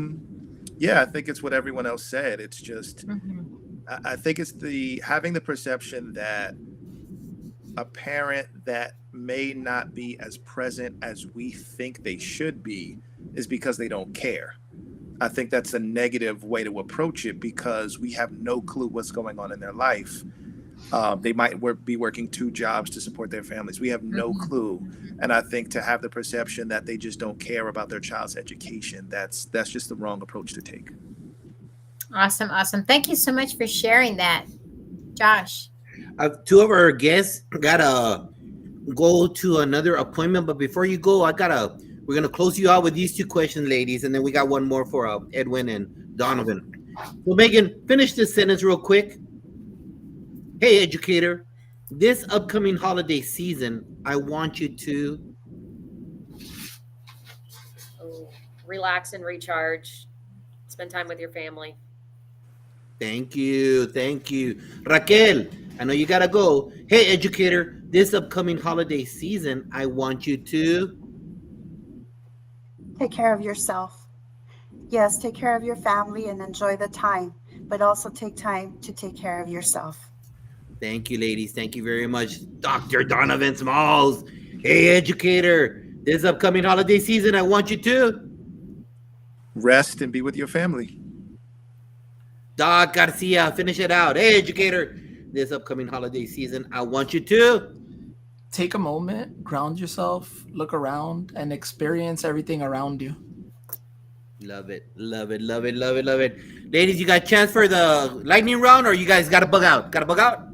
think it's what everyone else said. It's just, I think it's having the perception that a parent that may not be as present as we think they should be is because they don't care. I think that's a negative way to approach it, because we have no clue what's going on in their life. They might be working 2 jobs to support their families. We have no clue. And I think to have the perception that they just don't care about their child's education, that's just the wrong approach to take.
Awesome. Thank you so much for sharing that, Josh.
2 of our guests gotta go to another appointment, but before you go, we're gonna close you out with these 2 questions, ladies, and then we got one more for Edwin and Donovan. So Megan, finish this sentence real quick. Hey, educator, this upcoming holiday season, I want you to
relax and recharge, spend time with your family.
Thank you. Raquel, I know you gotta go. Hey, educator, this upcoming holiday season, I want you to
take care of yourself. Yes, take care of your family and enjoy the time, but also take time to take care of yourself.
Thank you, ladies. Thank you very much. Dr. Donovan Smalls. Hey, educator, this upcoming holiday season, I want you to
rest and be with your family.
Doc Garcia, finish it out. Hey, educator, this upcoming holiday season, I want you to
take a moment, ground yourself, look around, and experience everything around you.
Love it. Love it. Love it. Love it. Love it. Ladies, you got a chance for the lightning round, or you guys got to bug out? Got to bug out?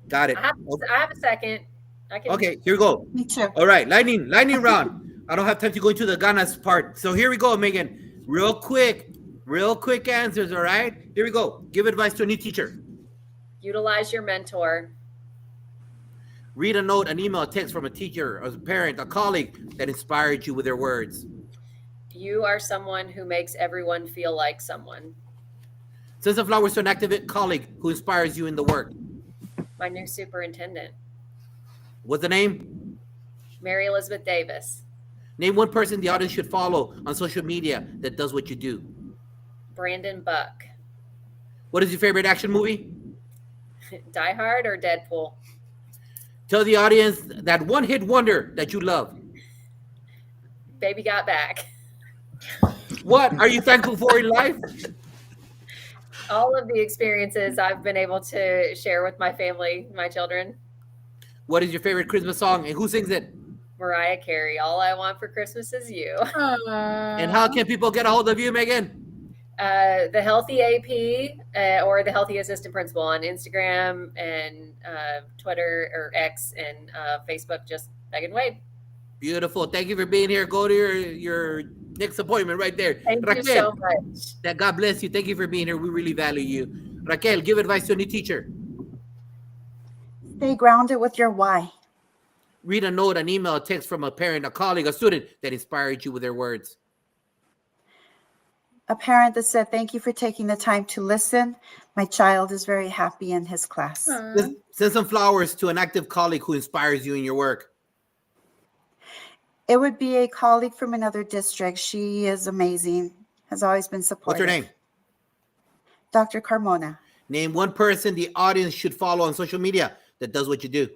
Got it.
I have a second. I can.
Okay, here we go.
Me too.
All right, lightning round. I don't have time to go into the Ghana's part. So here we go, Megan. Real quick answers, all right? Here we go. Give advice to a new teacher.
Utilize your mentor.
Read a note, an email, a text from a teacher, a parent, a colleague that inspired you with their words.
You are someone who makes everyone feel like someone.
Send some flowers to an active colleague who inspires you in the work.
My new superintendent,
What's the name?
Mary Elizabeth Davis.
Name one person the audience should follow on social media that does what you do.
Brandon Buck.
What is your favorite action movie?
Die Hard or Deadpool?
Tell the audience that one hit wonder that you love.
Baby Got Back.
What are you thankful for in life?
All of the experiences I've been able to share with my family, my children.
What is your favorite Christmas song and who sings it?
Mariah Carey. All I Want for Christmas is You.
And how can people get a hold of you, Megan?
The Healthy AP or the Healthy Assistant Principal on Instagram and Twitter or X and Facebook, just Megan Wade.
Beautiful. Thank you for being here. Go to your next appointment right there.
Thank you so much.
That God bless you. Thank you for being here. We really value you. Raquel, give advice to a new teacher.
Stay grounded with your why.
Read a note, an email, a text from a parent, a colleague, a student that inspired you with their words.
A parent that said, "Thank you for taking the time to listen. My child is very happy in his class."
Send some flowers to an active colleague who inspires you in your work.
It would be a colleague from another district. She is amazing, has always been supportive.
What's her name?
Dr. Carmona.
Name one person the audience should follow on social media that does what you do.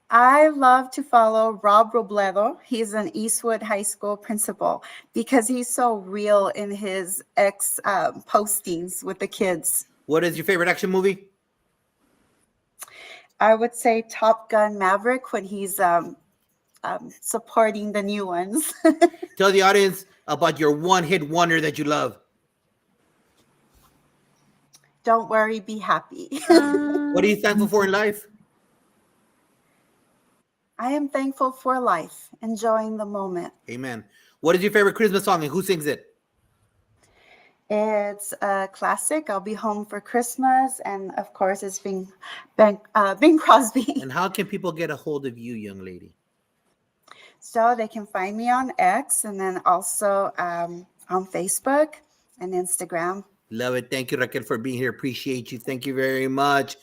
I love to follow Rob Robledo. He's an Eastwood High School principal because he's so real in his postings with the kids.
What is your favorite action movie?
I would say Top Gun Maverick when he's supporting the new ones.
Tell the audience about your one-hit wonder that you love.
Don't worry, be happy.
What are you thankful for in life?
I am thankful for life, enjoying the moment.
Amen. What is your favorite Christmas song and who sings it?
It's a classic. I'll be home for Christmas, and of course, it's Bing Crosby.
And how can people get a hold of you, young lady?
So they can find me on X, and then also on Facebook and Instagram.
Love it. Thank you, Raquel, for being here. Appreciate you. Thank you very much.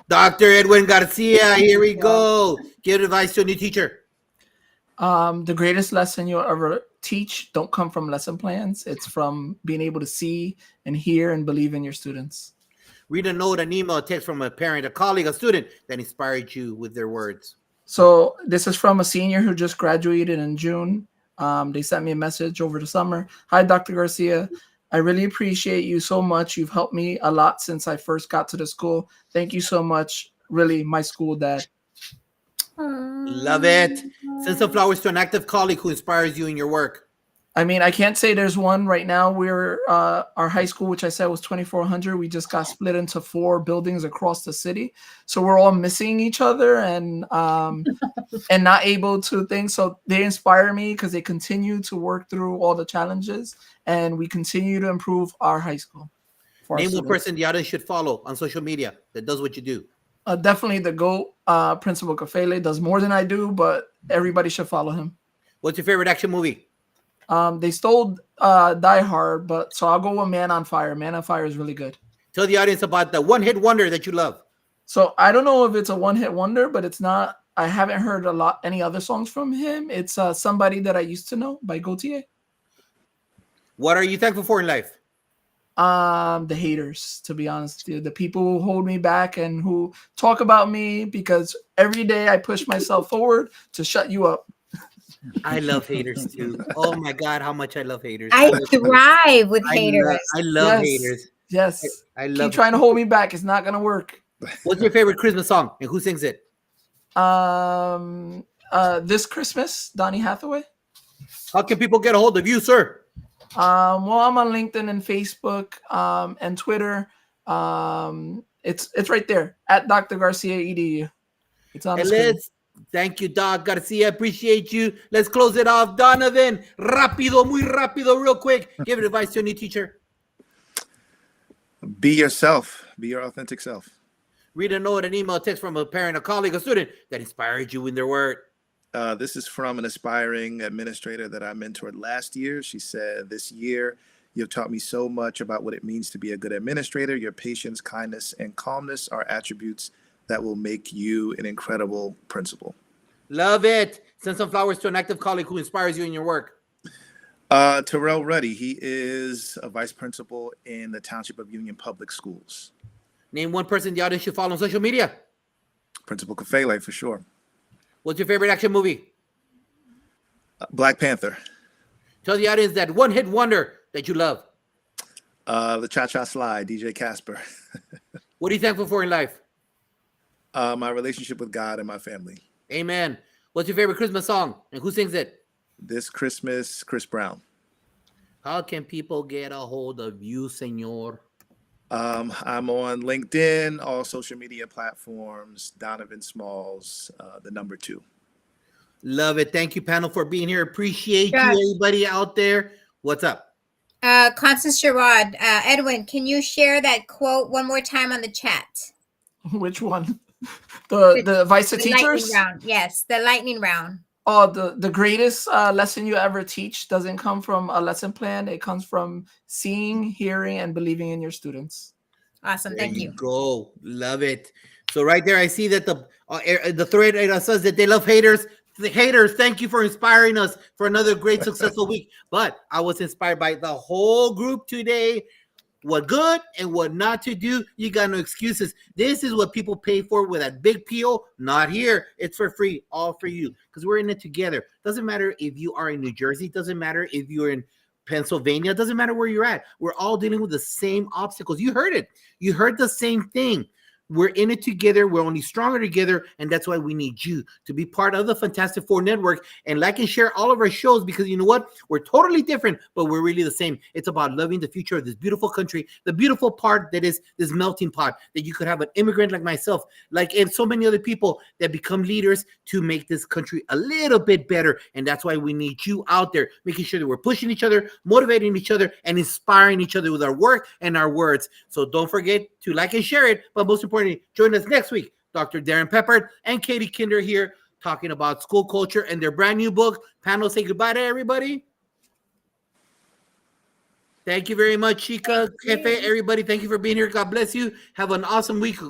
Dr. Edwin Garcia, here we go. Give advice to a new teacher.
The greatest lesson you'll ever teach don't come from lesson plans. It's from being able to see and hear and believe in your students.
Read a note, an email, a text from a parent, a colleague, a student that inspired you with their words.
So this is from a senior who just graduated in June. They sent me a message over the summer. Hi, Dr. Garcia. I really appreciate you so much. You've helped me a lot since I first got to the school. Thank you so much. Really, my school dad.
Love it. Send some flowers to an active colleague who inspires you in your work.
I mean, I can't say there's one right now. We're our high school, which I said was 2,400. We just got split into 4 buildings across the city, so we're all missing each other and not able to think. So they inspire me because they continue to work through all the challenges, and we continue to improve our high school.
Name one person the audience should follow on social media that does what you do.
Definitely the GOAT, Principal Kafele, does more than I do, but everybody should follow him.
What's your favorite action movie?
They stole Die Hard, but so I'll go with Man on Fire. Man on Fire is really good.
Tell the audience about the one-hit wonder that you love.
So I don't know if it's a one-hit wonder, but it's not. I haven't heard any other songs from him. It's Somebody That I Used to Know by Gautier.
What are you thankful for in life?
The haters, to be honest, the people who hold me back and who talk about me, because every day I push myself forward to shut you up.
I love haters too. Oh my God, how much I love haters.
I thrive with haters.
I love
Yes.
haters.
Yes.
I love
Keep trying to hold me back. It's not gonna work.
What's your favorite Christmas song and who sings it?
This Christmas, Donny Hathaway.
How can people get a hold of you, sir?
Well, I'm on LinkedIn and Facebook and Twitter. It's right there at Dr. Garcia EDU. It's on the
And
screen.
thank you, Doc Garcia. Appreciate you. Let's close it off. Donovan, rápido, muy rápido, real quick. Give advice to a new teacher.
Be yourself. Be your authentic self.
Read a note, an email, text from a parent, a colleague, a student that inspired you in their word.
This is from an aspiring administrator that I mentored last year. She said, "This year, you've taught me so much about what it means to be a good administrator. Your patience, kindness, and calmness are attributes that will make you an incredible principal."
Love it. Send some flowers to an active colleague who inspires you in your work.
Terrell Ruddy, he is a vice principal in the Township of Union Public Schools.
Name one person the audience should follow on social media.
Principal Kafele, for sure.
What's your favorite action movie?
Black Panther.
Tell the audience that one hit wonder that you love.
The Cha-Cha Slide, DJ Casper.
What are you thankful for in life?
My relationship with God and my family.
Amen. What's your favorite Christmas song and who sings it?
This Christmas, Chris Brown.
How can people get a hold of you, senor?
I'm on LinkedIn, all social media platforms, Donovan Smalls, the number 2.
Love it. Thank you, panel, for being here. Appreciate
Yes.
you, everybody out there. What's up?
Constance Sherrod, Edwin, can you share that quote one more time on the chat?
Which one? The advice to
The
teachers?
lightning round. Yes, the lightning round.
Oh, the greatest lesson you ever teach doesn't come from a lesson plan. It comes from seeing, hearing, and believing in your students.
Awesome. Thank
There
you.
go. Love it. So right there, I see that the thread says that they love haters. The haters, thank you for inspiring us for another great, successful week. But I was inspired by the whole group today. What good and what not to do. You got no excuses. This is what people pay for with that big PO. Not here. It's for free. All for you. Because we're in it together. Doesn't matter if you are in New Jersey. Doesn't matter if you're in Pennsylvania. Doesn't matter where you're at. We're all dealing with the same obstacles. You heard it. You heard the same thing. We're in it together. We're only stronger together. And that's why we need you to be part of the Fantastic Four Network and like and share all of our shows, because you know what? We're totally different, but we're really the same. It's about loving the future of this beautiful country, the beautiful part that is this melting pot, that you could have an immigrant like myself, like and so many other people that become leaders to make this country a little bit better. And that's why we need you out there, making sure that we're pushing each other, motivating each other, and inspiring each other with our work and our words. So don't forget to like and share it, but most importantly, join us next week. Dr. Darren Peppard and Katie Kinder here talking about school culture and their brand new book. Panel, say goodbye to everybody. Thank you very much, Chica, Jefe, everybody. Thank you for being here. God bless you. Have an awesome week.